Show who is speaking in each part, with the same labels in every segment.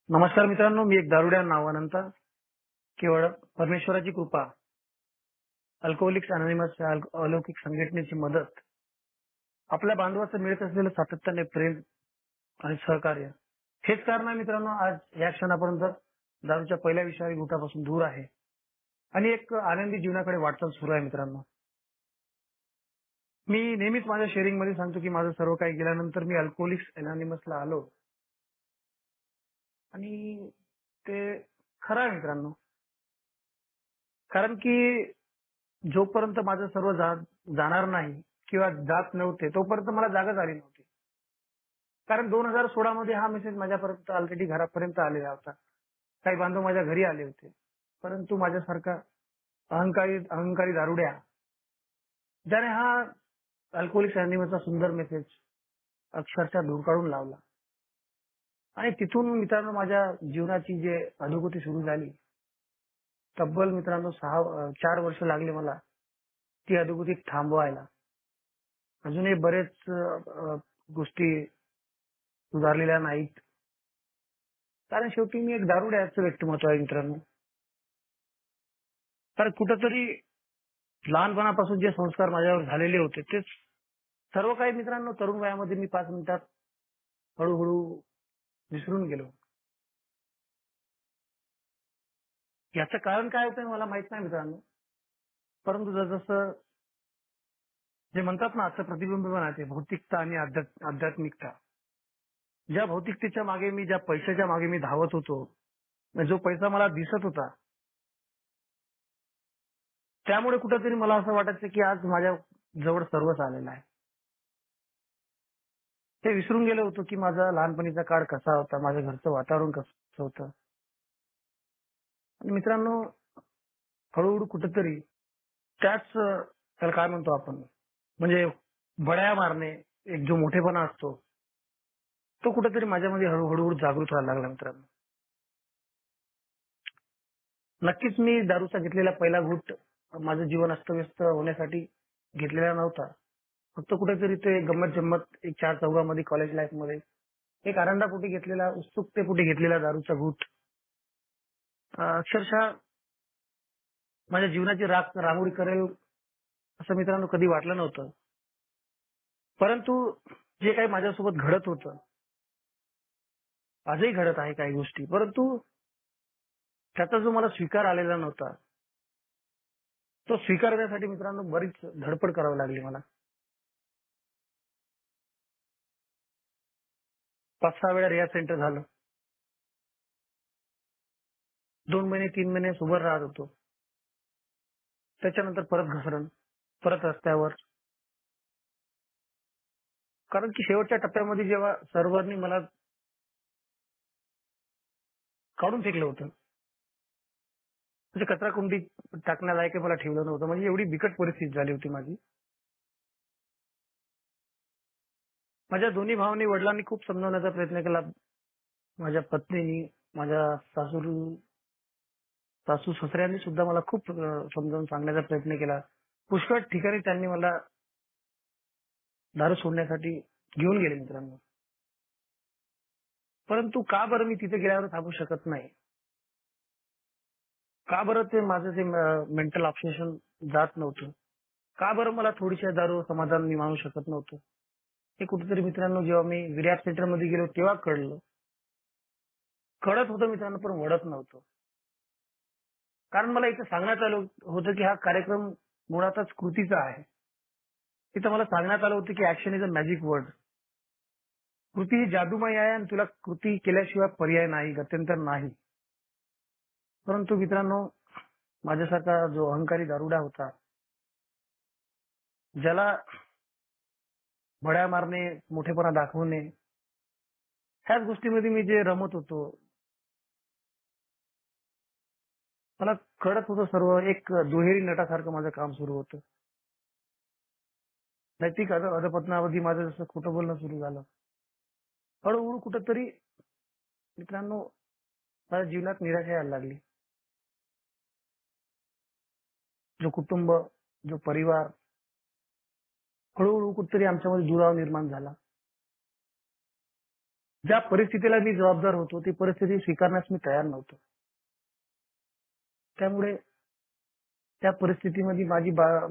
Speaker 1: नमस्कार मित्रांनो, मी एक दारुड्या नावानंतर केवळ परमेश्वराची कृपा, अल्कोहोलिक्स अनॉनिमस या अलौकिक संघटनेची मदत, आपल्या बांधवाचं मिळत असलेलं सातत्याने प्रेम आणि सहकार्य हेच कारण आहे मित्रांनो आज या क्षणापर्यंत दारूच्या पहिल्या विषारी गुटापासून दूर आहे आणि एक आनंदी जीवनाकडे वाटचाल सुरू आहे मित्रांनो. मी नेहमीच माझ्या शेअरिंग मध्ये सांगतो की माझं सर्व काही गेल्यानंतर मी अल्कोहोलिक्स अनॉनिमसला आलो आणि ते खरं आहे मित्रांनो. कारण की जोपर्यंत माझं सर्व जाणार नाही किंवा जात नव्हते तोपर्यंत मला जागाच आली नव्हती. कारण 2016 मध्ये हा मेसेज माझ्यापर्यंत ऑलरेडी घरापर्यंत आलेला होता. काही बांधव माझ्या घरी आले होते. परंतु माझ्यासारखा अहंकारी दारुड्या ज्याने हा अल्कोहोलिक्स अनॉनिमसचा सुंदर मेसेज अक्षरशः धूर काढून लावला आणि तिथून मित्रांनो माझ्या जीवनाची जे अधोगती सुरू झाली. तब्बल मित्रांनो 4 वर्ष लागले मला ती अधोगती थांबवायला. अजूनही बरेच गोष्टी सुधारलेल्या नाहीत. कारण शेवटी मी एक दारुड्याचं व्यक्तिमत्व आहे मित्रांनो. तर कुठंतरी लहानपणापासून जे संस्कार माझ्यावर झालेले होते तेच सर्व काही मित्रांनो तरुण वयामध्ये मी 5 मिनिटात हळूहळू विसरून गेलो. याचं कारण काय होतं मला माहित नाही मित्रांनो. परंतु जसं जे म्हणतात ना असं प्रतिबिंब बनायचे भौतिकता आणि आध्यात्मिकता. ज्या भौतिकतेच्या मागे मी ज्या पैशाच्या मागे मी धावत होतो, जो पैसा मला दिसत होता, त्यामुळे कुठेतरी मला असं वाटायचं की आज माझ्या जवळ सर्वच आलेलं आहे. ते विसरून गेलो होतो की माझा लहानपणीचा काळ कसा होता, माझ्या घरचं वातावरण कसं होतं. आणि मित्रांनो हळूहळू कुठेतरी त्याच त्याला काय म्हणतो आपण म्हणजे बड्या मारणे एक जो मोठेपणा असतो तो कुठेतरी माझ्यामध्ये हळूहळू जागृत व्हायला लागला मित्रांनो. नक्कीच मी दारूचा घेतलेला पहिला घूट माझं जीवन अस्तव्यस्त होण्यासाठी घेतलेला नव्हता. फक्त कुठेतरी ते गंमत जम्मत एक 4 चौघामध्ये कॉलेज लाईफ मध्ये एक आनंदापोटी घेतलेला उत्सुकतेपोटी घेतलेला दारूचा घूट अक्षरशः माझ्या जीवनाची रांगोळी करेल असं मित्रांनो कधी वाटलं नव्हतं. परंतु जे काही माझ्यासोबत घडत होतं, आजही घडत आहे काही गोष्टी, परंतु त्याचा जो मला स्वीकार आलेला नव्हता, तो स्वीकारण्यासाठी मित्रांनो बरीच धडपड करावी लागली मला. 5-6 वेळा रिहॅब सेंटर झालं. 2 महिने 3 महिने सोबर राहत होतो. त्याच्यानंतर परत घसरण, परत रस्त्यावर. कारण की शेवटच्या टप्प्यामध्ये जेव्हा सर्वांनी मला काढून फेकलं होतं, म्हणजे कचरा कुंडीत टाकण्यालायक मला ठेवलं नव्हतं. म्हणजे एवढी बिकट परिस्थिती झाली होती माझी. माझ्या दोन्ही भावांनी वडिलांनी खूप समजावण्याचा प्रयत्न केला. माझ्या पत्नीनी, माझ्या सासू सासऱ्यांनी सुद्धा मला खूप समजावून सांगण्याचा प्रयत्न केला. पुष्कळ ठिकाणी त्यांनी मला दारू सोडण्यासाठी घेऊन गेले मित्रांनो. परंतु का बरं मी तिथे गेल्यावर थांबू शकत नाही? का बरं ते माझं ते मेंटल ऑब्सेशन जात नव्हतं? का बरं मला थोडीशी दारू समाधान मी मानू शकत नव्हतो? हे कुठेतरी मित्रांनो जेव्हा मी रिहॅब सेंटर मध्ये गेलो तेव्हा कळलं. कळत होतं मित्रांनो पण वळत नव्हतं. कारण मला इथं सांगण्यात आलं होतं की हा कार्यक्रम मुळातच कृतीचा आहे. तिथं मला सांगण्यात आलं होतं की action is a magic word. कृती ही जादूमय आहे आणि तुला कृती केल्याशिवाय पर्याय नाही, गत्यंतर नाही. परंतु मित्रांनो माझ्यासारखा जो अहंकारी दारुडा होता, ज्याला भड्या मारणे, मोठेपणा दाखवणे, ह्याच गोष्टीमध्ये मी जे रमत होतो, मला कळत होतं सर्व एक दुहेरी नटासारखं माझं काम सुरू होतं. नैतिक अधपतनावधी माझं जसं खोटं बोलणं सुरू झालं. हळूहळू कुठंतरी मित्रांनो माझ्या जीवनात निराशा यायला लागली. जो कुटुंब, जो परिवार, हळूहळू कुठेतरी आमच्यामध्ये दुरावा निर्माण झाला. ज्या परिस्थितीला मी जबाबदार होतो ती परिस्थिती स्वीकारण्यास मी तयार नव्हतो. त्यामुळे त्या परिस्थितीमध्ये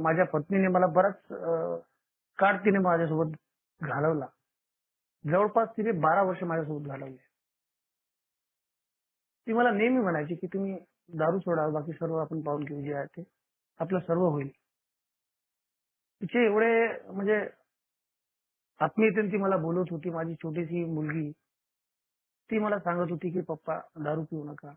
Speaker 1: माझ्या पत्नीने मला बराच काळ तिने माझ्यासोबत घालवला. जवळपास तिने 12 वर्ष माझ्यासोबत घालवले. ती मला नेहमी म्हणायची की तुम्ही दारू सोडा, बाकी सर्व आपण पाहून घेऊ, जे आहे ते आपलं सर्व होईल. तिचे एवढे म्हणजे आत्मीयतेने ती मला बोलत होती. माझी छोटीशी मुलगी ती मला सांगत होती की पप्पा दारू पिऊ नका.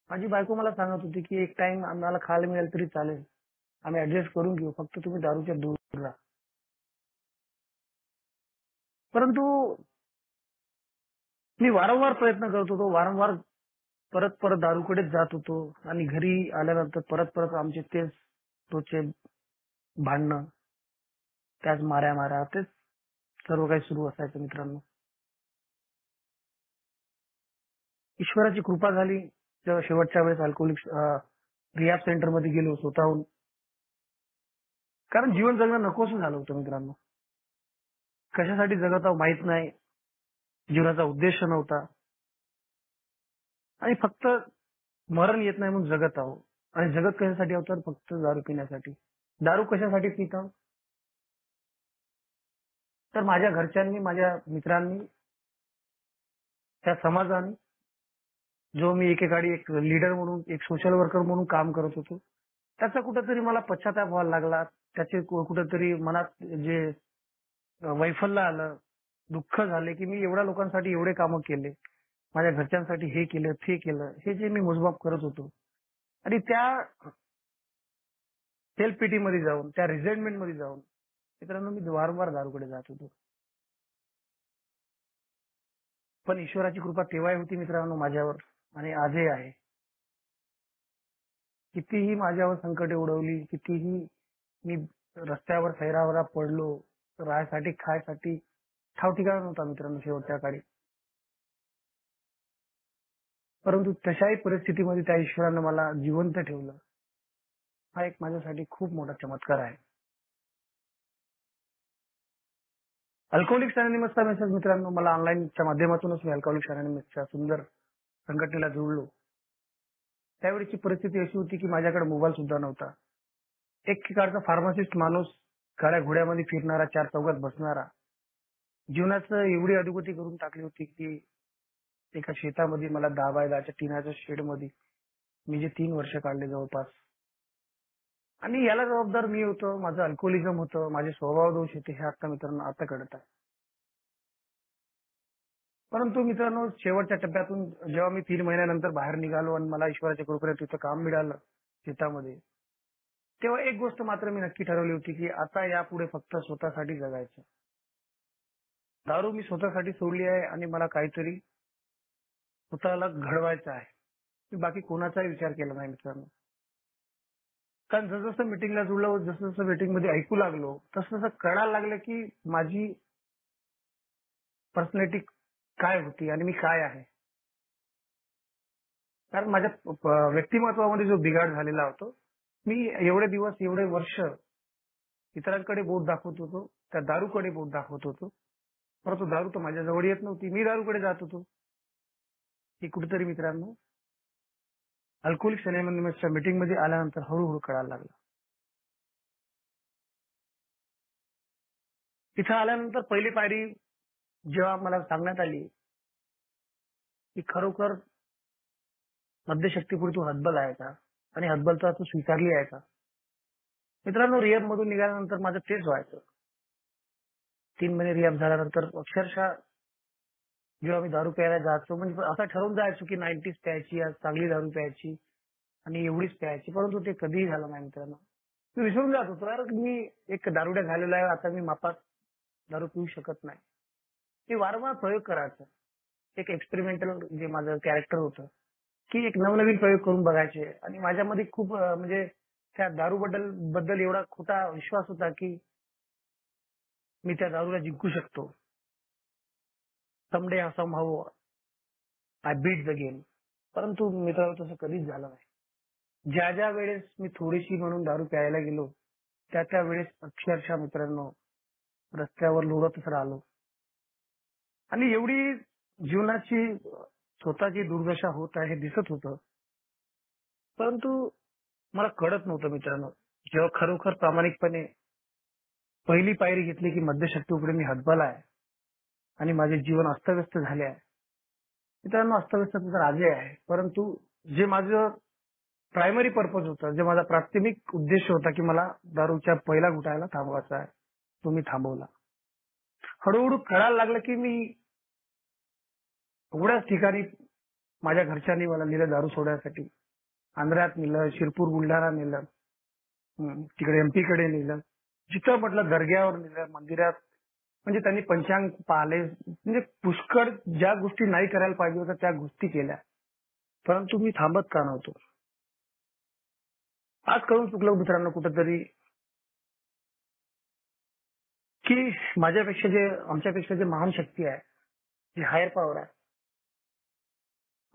Speaker 1: माझी बायको मला सांगत होती की एक टाइम आम्हाला खायला मिळालं तरी चालेल, आम्ही ऍडजस्ट करून घेऊ, फक्त तुम्ही दारूच्या दूर राहा. परंतु मी वारंवार प्रयत्न करत होतो, वारंवार परत परत दारूकडेच जात होतो आणि घरी आल्यानंतर परत परत आमचे तेच रोजचे भांडणं, त्याच माऱ्या तेच सर्व काही सुरू असायचं मित्रांनो. ईश्वराची कृपा झाली जेव्हा शेवटच्या वेळेस अल्कोहोलिक्स रिहॅब सेंटर मध्ये गेलो स्वतःहून. कारण जीवन जगणं नकोसं झालं होतं मित्रांनो. कशासाठी जगत आहोत माहित नाही, जीवनाचा उद्देश नव्हता आणि फक्त मरण येत नाही म्हणून जगत आहोत. आणि जगत कशासाठी आहोत तर फक्त दारू पिण्यासाठी. दारू कशासाठी पित आहोत तर माझ्या घरच्यांनी, माझ्या मित्रांनी, त्या समाजाने, जो मी एकेकाळी एक लीडर म्हणून, एक सोशल वर्कर म्हणून काम करत होतो, त्याचा कुठेतरी मला पश्चाताप व्हायला लागला. त्याचे कुठेतरी मनात जे वैफल्य आलं, दुःख झाले की मी एवढ्या लोकांसाठी एवढे कामं केले, माझ्या घरच्यांसाठी हे केलं, ते केलं, हे जे मी मोजमाप करत होतो आणि त्या सेल्फ पिटी मध्ये जाऊन, त्या रिझेंटमेंट मध्ये जाऊन मित्रांनो मी वारंवार दारूकडे जात होतो. पण ईश्वराची कृपा तेव्हाही होती मित्रांनो माझ्यावर आणि आजही आहे. कितीही माझ्यावर संकटे उडवली, कितीही मी रस्त्यावर सैरावरा पडलो, राहायसाठी खायसाठी ठाव ठिकाण नव्हता मित्रांनो शेवटच्या काळी. परंतु तशाही परिस्थितीमध्ये त्या ईश्वरानं मला जिवंत ठेवलं. हा एक माझ्यासाठी खूप मोठा चमत्कार आहे. अल्कोहोलिक्स अनोनिमसचा मेसेज मित्रांनो मला ऑनलाईनच्या माध्यमातूनच मी अल्कोहोलिक्स अनोनिमसच्या सुंदर संघटनेला जोडलो. त्यावेळीची परिस्थिती अशी होती की माझ्याकडे मोबाईल सुद्धा नव्हता. एक प्रकारचा फार्मासिस्ट माणूस, काळ्या घोड्यामध्ये फिरणारा, चार चौघात बसणारा, जीवनाचं एवढी अधोगती करून टाकली होती की एका शेतामध्ये मला 10 बाय 10च्या टिनाच्या शेडमध्ये मी जे 3 वर्ष काढले जवळपास. आणि याला जबाबदार मी होतो, माझं अल्कोहोलिझम होतं, माझे स्वभाव दोष होते, हे आता मित्रांनो आता कळत आहे. परंतु मित्रांनो शेवटच्या टप्प्यातून जेव्हा मी 3 महिन्यानंतर बाहेर निघालो आणि मला ईश्वराच्या कृपेने तिथं काम मिळालं शेतामध्ये, तेव्हा एक गोष्ट मात्र मी नक्की ठरवली होती की आता यापुढे फक्त स्वतःसाठी जगायचं. दारू मी स्वतःसाठी सोडली आहे आणि मला काहीतरी स्वतःला घडवायचं आहे. मी बाकी कोणाचाही विचार केला नाही मित्रांनो. कारण जसं मीटिंगला जुळलो, जसं मीटिंग मध्ये ऐकू लागलो, तसं कळायला लागलं की माझी पर्सनॅलिटी काय होती आणि मी काय आहे. कारण माझ्या व्यक्तिमत्वामध्ये जो बिघाड झालेला होता, मी एवढे दिवस, एवढे वर्ष इतरांकडे बोट दाखवत होतो, त्या दारूकडे बोट दाखवत होतो. परंतु दारू तर माझ्या जवळ येत नव्हती, मी दारूकडे जात होतो. हे कुठेतरी मित्रांनो अल्कोहोलिक्स अनोनिमसच्या मीटिंग मध्ये आल्यानंतर हळूहळू कळायला लागलं. तिथं आल्यानंतर पहिली पायरी जेव्हा मला सांगण्यात आली की खरोखर मद्यशक्तीपुढे तू हतबल आहे का आणि हतबलता तू स्वीकारली आहे का. मित्रांनो रिहॅब मधून निघाल्यानंतर माझं तेच व्हायचं. 3 महिने रिहॅब झाल्यानंतर अक्षरशः जेव्हा मी दारू प्यायला जायचो म्हणजे असं ठरवून जायचो की 90s प्यायची, आज चांगली दारू प्यायची आणि एवढीच प्यायची. परंतु ते कधीही झालं नाही मित्रांनो. मी विसरून जात होतो यार मी एक दारुड्या झालेला आहे, आता मी मापात दारू पिऊ शकत नाही. मी वारंवार प्रयोग करायचा. एक एक्सपेरिमेंटल जे माझं कॅरेक्टर होतं की एक नवनवीन प्रयोग करून बघायचे आणि माझ्यामध्ये खूप म्हणजे त्या दारूबद्दल एवढा खोटा विश्वास होता की मी त्या दारूला जिंकू शकतो. Someday somehow I beat the game. परंतु मित्रांनो तसं कधीच झालं नाही. ज्या ज्या वेळेस मी थोडीशी म्हणून दारू प्यायला गेलो, त्या त्या वेळेस अक्षरशः मित्रांनो रस्त्यावर लोळतच राहिलो आणि एवढी जीवनाची स्वतःची दुर्दशा होत आहे हे दिसत होतं. परंतु मला कळत नव्हतं मित्रांनो. जेव्हा खरोखर प्रामाणिकपणे पहिली पायरी घेतली की मद्यशक्तीकडे मी हातभाला आहे आणि माझे जीवन अस्तव्यस्त झाले आहे. मित्रांनो, अस्तव्यस्त तर आजही आहे. परंतु जे माझं प्रायमरी पर्पज होता, जे माझा प्राथमिक उद्देश होता की मला दारूच्या पहिला घुटायला थांबवायचा आहे, तो मी थांबवला. हळूहळू कळायला लागलं की मी एवढ्याच ठिकाणी माझ्या घरच्यांनी मला नेलं दारू सोडण्यासाठी. आंध्रात नेलं, शिरपूर, बुलढाणा नेलं, तिकडे एमपी कडे नेलं. जिथं म्हटलं दर्ग्यावर नेलं, मंदिरात. म्हणजे त्यांनी पंचांग पाहिले. म्हणजे पुष्कळ ज्या गोष्टी नाही करायला पाहिजे होत्या त्या गोष्टी केल्या. परंतु मी थांबत का नव्हतो. आज कळून चुकलं मित्रांनो कुठंतरी की आमच्यापेक्षा जे महान शक्ती आहे, जी हायर पॉवर आहे,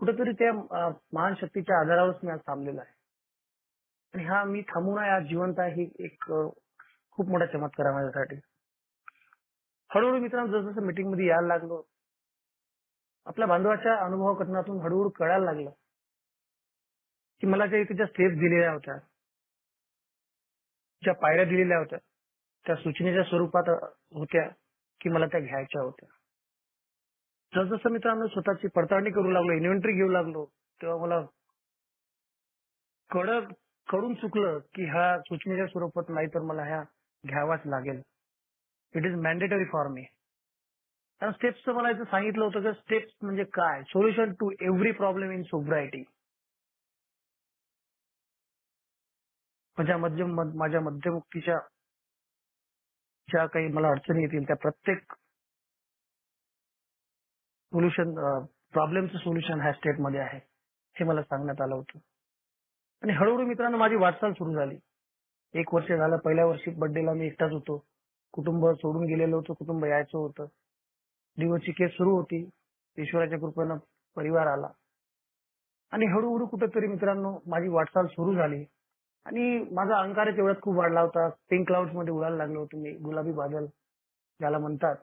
Speaker 1: कुठेतरी त्या महान शक्तीच्या आधारावरच मी आज थांबलेलो आहे. आणि हा मी थांबून आहे, आज जिवंत आहे, ही एक खूप मोठा चमत्कार आहे माझ्यासाठी. हळूहळू मित्रांनो जसं मीटिंग मध्ये यायला लागलो, आपल्या बांधवाच्या अनुभव कथनातून हळूहळू कळायला लागलं की मला ज्या इथे ज्या स्टेप्स दिलेल्या होत्या, ज्या पायऱ्या दिलेल्या होत्या, त्या सूचनेच्या स्वरूपात होत्या की मला त्या घ्यायच्या होत्या. जसजसं मित्रांनो स्वतःची पडताळणी करू लागलो, इन्व्हेंटरी घेऊ लागलो, तेव्हा मला कळून चुकलं की ह्या सूचनेच्या स्वरूपात नाही तर मला ह्या घ्यावाच लागेल. It is mandatory for me. कारण स्टेप्सचं मला इथं सांगितलं होतं की स्टेप्स म्हणजे काय, solution to every problem in sobriety. माझ्या मध्यमुक्तीच्या ज्या काही मला अडचणी येतील त्या प्रत्येक प्रॉब्लेमचं सोल्युशन ह्या स्टेप मध्ये आहे, हे मला सांगण्यात आलं होतं. आणि हळूहळू मित्रांनो माझी वाटचाल सुरू झाली. 1 वर्ष झालं. पहिल्या वर्षी बर्थडेला मी एकटाच होतो. कुटुंब सोडून गेलेलं होतं, कुटुंब यायचं होतं. डिव्होर्सची केस सुरू होती. ईश्वराच्या कृपेनं परिवार आला आणि हळूहळू कुठेतरी मित्रांनो माझी वाटचाल सुरू झाली आणि माझा अहंकार तेवढ्यात खूप वाढला होता. पिंक क्लाउड्स मध्ये उडायला लागलो होतो मी, गुलाबी बादल ज्याला म्हणतात.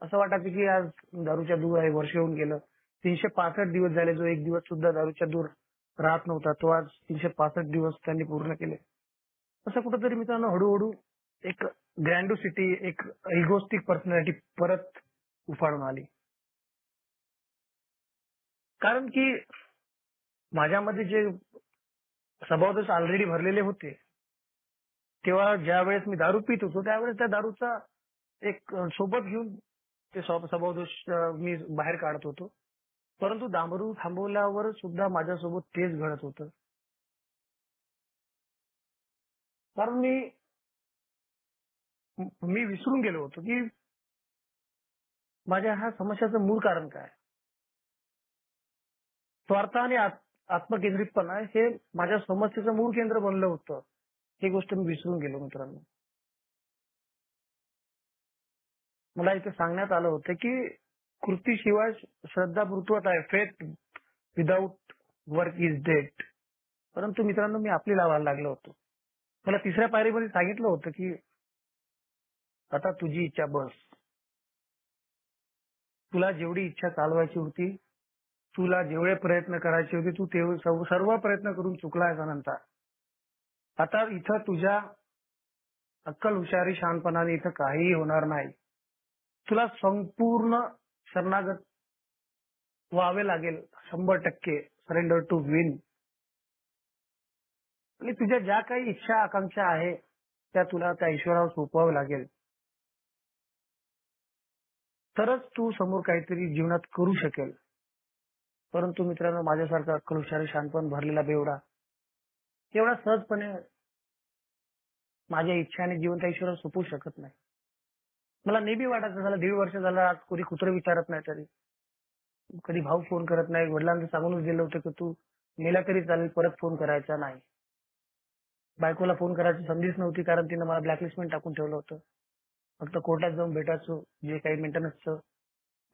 Speaker 1: असं वाटायचं की आज दारूच्या दूर आहे. वर्ष होऊन गेलं. 365 दिवस झाले. जो एक दिवस सुद्धा दारूच्या दूर राहत नव्हता, तो आज 365 दिवस त्यांनी पूर्ण केले. असं कुठेतरी मित्रांनो हळूहळू एक ग्रँडोसिटी, एक इगोस्टिक पर्सनॅलिटी परत उफाळून आली. कारण की माझ्यामध्ये जे स्वभावदोष ऑलरेडी भरलेले होते, तेव्हा ज्यावेळेस मी दारू पित होतो त्यावेळेस त्या दारूचा एक सोबत घेऊन ते स्वभावदोष मी बाहेर काढत होतो. परंतु दारू थांबवल्यावर सुद्धा माझ्यासोबत तेच घडत होतं. कारण मी विसरून गेलो होतो की माझ्या ह्या समस्याचं मूळ कारण काय. स्वार्थ आणि आत्मकेंद्रितपणा हे माझ्या समस्येचं मूळ केंद्र बनलं होतं. ही गोष्ट मी विसरून गेलो मित्रांनो. मला इथे सांगण्यात आलं होतं की कृतीशिवाय श्रद्धा मृत्वात आहे. Faith without work is dead. परंतु मित्रांनो मी आपली लावायला लागलो होतो. मला 3ऱ्या पायरीमध्ये सांगितलं होतं की आता तुझी इच्छा बस. तुला जेवढी इच्छा चालवायची होती, तुला जेवढे प्रयत्न करायचे होते, तू तेवढे सर्व प्रयत्न करून चुकलायस अनंता. आता इथं तुझ्या अक्कल, हुशारी, शहाणपणाने इथं काहीही होणार नाही. तुला संपूर्ण शरणागत व्हावे लागेल. 100% सरेंडर टू विन. आणि तुझ्या ज्या काही इच्छा, आकांक्षा आहे त्या तुला त्या ईश्वरावर सोपवावं लागेल. तरच तू समोर काहीतरी जीवनात करू शकेल. परंतु मित्रांनो माझ्यासारखा अक्कल, हुशारी, शहाणपण भरलेला बेवडा एवढा सहजपणे माझ्या इच्छा आणि जीवन त्या ईश्वरावर सोपवू शकत नाही. मला नेहमी वाटायचं झालं 1.5 वर्ष झालं आज कोणी कुत्र विचारत नाही तरी. कधी भाऊ फोन करत नाही. वडिलांनी सांगूनच दिलं होतं की तू मेला तरी चालेल, परत फोन करायचा नाही. बायकोला फोन करायची संधीच नव्हती कारण तिनं मला ब्लॅकलिस्टमध्ये टाकून ठेवलं होतं. फक्त कोर्टात जाऊन भेटायचो, जे काही मेंटेनन्सचं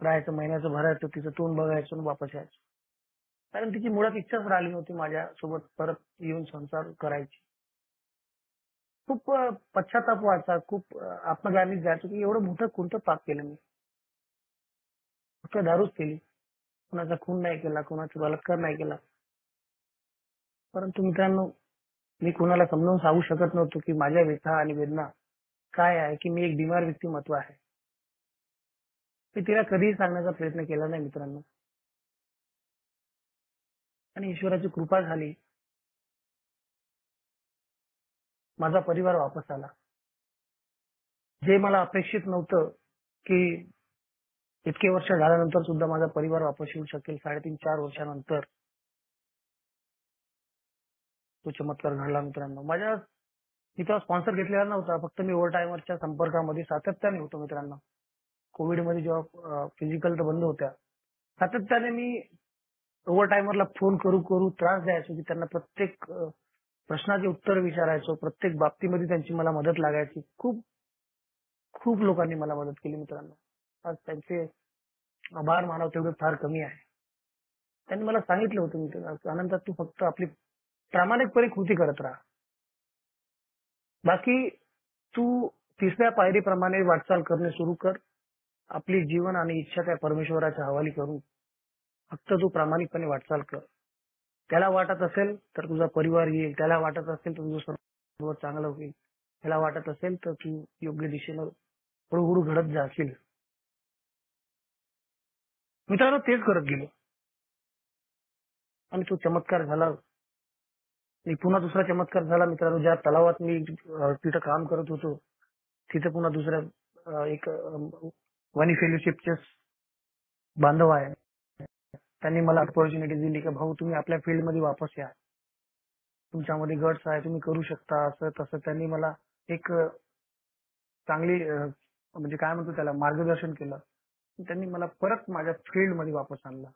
Speaker 1: राहायचं, महिन्याचं भरायचं, तिचं तोंड बघायचं आणि वापस यायचं. कारण तिची मुळात इच्छाच राहिली नव्हती माझ्यासोबत परत येऊन संसार करायची. खूप पश्चाताप व्हायचा, खूप आत्मग्लानीच जायचो की एवढं मोठं कोणतं पाप केलं मी? फक्त दारूच केली. कुणाचा खून नाही केला, कुणाचा बलात्कार नाही केला. परंतु मित्रांनो, मी कुणाला समजावून सांगू शकत नव्हतो की माझ्या व्यथा आणि वेदना काय आहे, की मी एक बिमार व्यक्तिमत्व आहे. मी तिला कधीही सांगण्याचा प्रयत्न केला नाही मित्रांनो. आणि ईश्वराची कृपा झाली. माझा परिवार वापस आला. जे मला अपेक्षित नव्हतं, की इतके वर्ष झाल्यानंतर सुद्धा माझा परिवार वापस येऊ शकेल. 3.5-4 वर्षानंतर तो चमत्कार घडला मित्रांनो. मी तेव्हा स्पॉन्सर घेतलेला नव्हता. फक्त मी ओव्हरटाईमरच्या संपर्कामध्ये सातत्याने होतो मित्रांनो. कोविडमध्ये जेव्हा फिजिकल तर बंद होत्या. सातत्याने मी ओव्हरटाईमरला फोन करू त्रास द्यायचो, की त्यांना प्रत्येक प्रश्नाचे उत्तर विचारायचो. प्रत्येक बाबतीमध्ये त्यांची मला मदत लागायची. खूप खूप लोकांनी मला मदत केली मित्रांनो. आज त्यांचे आभार मानावे तेवढे फार कमी आहे. त्यांनी मला सांगितलं होतं मित्रांनो, "आनंदात तू फक्त आपली प्रामाणिकपणे कृती करत राहा. बाकी तू तिसऱ्या पायरीप्रमाणे वाटचाल करणे सुरू कर. आपली जीवन आणि इच्छा त्या परमेश्वराच्या हवाली करून फक्त तू प्रामाणिकपणे वाटचाल कर. त्याला वाटत असेल तर तुझा परिवार येईल. त्याला वाटत असेल तर तुझं सर्व चांगलं होईल. त्याला वाटत असेल तर तू योग्य दिशेनं हळूहळू घडत जाशील." मित्रांनो, तेच करत गेलो आणि तो चमत्कार झाला. आणि पुन्हा दुसरा चमत्कार झाला मित्रांनो. ज्या तलावात मी तिथं काम करत होतो, तिथे पुन्हा दुसऱ्या एक वाणी फेलोशिपचे बांधव आहे. त्यांनी मला अपॉर्च्युनिटी दिली की भाऊ तुम्ही आपल्या फील्डमध्ये वापस या. तुमच्यामध्ये गट्स आहे, तुम्ही करू शकता. असं तसं त्यांनी मला एक चांगली म्हणजे काय म्हणतो त्याला मार्गदर्शन केलं. त्यांनी मला परत माझ्या फील्डमध्ये वापस आणला.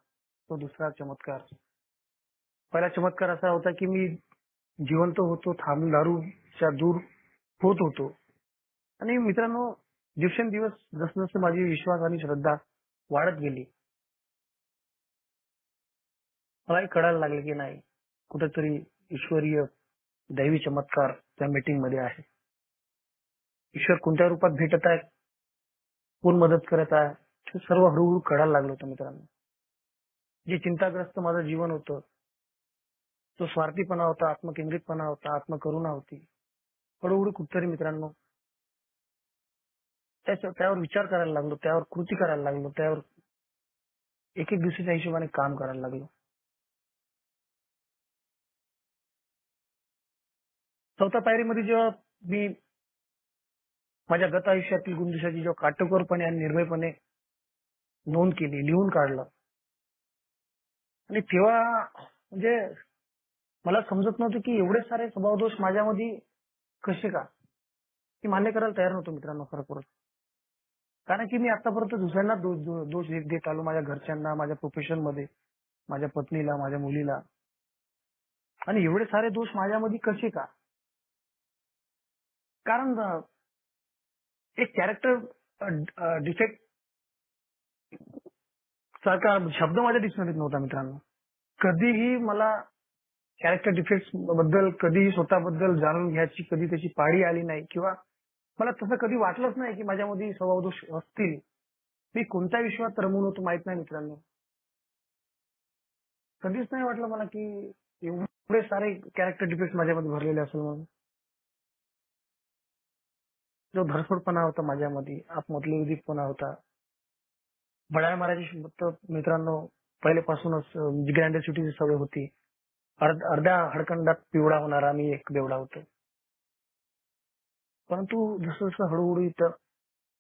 Speaker 1: तो दुसरा चमत्कार. पहिला चमत्कार असा होता की मी जिवंत होतो, दारूच्या दूर होत होतो. आणि मित्रांनो, दिवसेंदिवस जसं माझी विश्वास आणि श्रद्धा वाढत गेली, मलाही कळायला लागले की नाही, कुठेतरी ईश्वरीय दैवी चमत्कार त्या मीटिंगमध्ये आहे. ईश्वर कोणत्या रूपात भेटत आहे, कोण मदत करत आहे, हे सर्व हळूहळू कळायला लागलं होतं मित्रांनो. जे चिंताग्रस्त माझं जीवन होतं, तो स्वार्थीपणा होता, आत्मकेंद्रितपणा होता, आत्मकरुणा होती. हळूहळू कुठेतरी मित्रांनो त्यावर विचार करायला लागलो, त्यावर कृती करायला लागलो, त्यावर एक एक दिवसाच्या हिशोबाने काम करायला लागलो. चौथ्या पायरीमध्ये जेव्हा मी माझ्या गत आयुष्यातील गुणदोषाची जेव्हा काटेकोरपणे आणि निर्भयपणे नोंद केली, लिहून काढलं आणि तेव्हा म्हणजे मला समजत नव्हतं की एवढे सारे स्वभावदोष माझ्यामध्ये कसे का? की मान्य करायला तयार नव्हतो मित्रांनो खरोखरच. कारण की मी आतापर्यंत दुसऱ्यांना दोष देत आलो, माझ्या घरच्यांना, माझ्या प्रोफेशनमध्ये, माझ्या पत्नीला, माझ्या मुलीला. आणि एवढे सारे दोष माझ्यामध्ये कसे का? कारण एक कॅरेक्टर डिफेक्ट सारखा शब्द माझ्या डिक्शनरीत नव्हता मित्रांनो. कधीही मला कॅरेक्टर डिफेक्ट्स बद्दल कधीही स्वतःबद्दल जाणून घ्यायची कधी त्याची पाळी आली नाही किंवा मला तसं कधी वाटलंच नाही की माझ्यामध्ये स्वभावदोष असतील. मी कोणत्या विश्वात रमून होतो माहित नाही मित्रांनो. कधीच नाही वाटलं मला की एवढे सारे कॅरेक्टर डिफेक्ट्स माझ्यामध्ये भरलेले असेल म्हणून. जो धडपडपणा होता माझ्यामध्ये, आत्मोत्लेदितपणा होता. बड्या मारायची मित्रांनो पहिल्यापासूनच ग्रँडिसिटीची सवय होती. अर्ध्या हडकंडात पिवळा होणारा मी एक बेवडा होतो. परंतु जसं हळूहळू इथं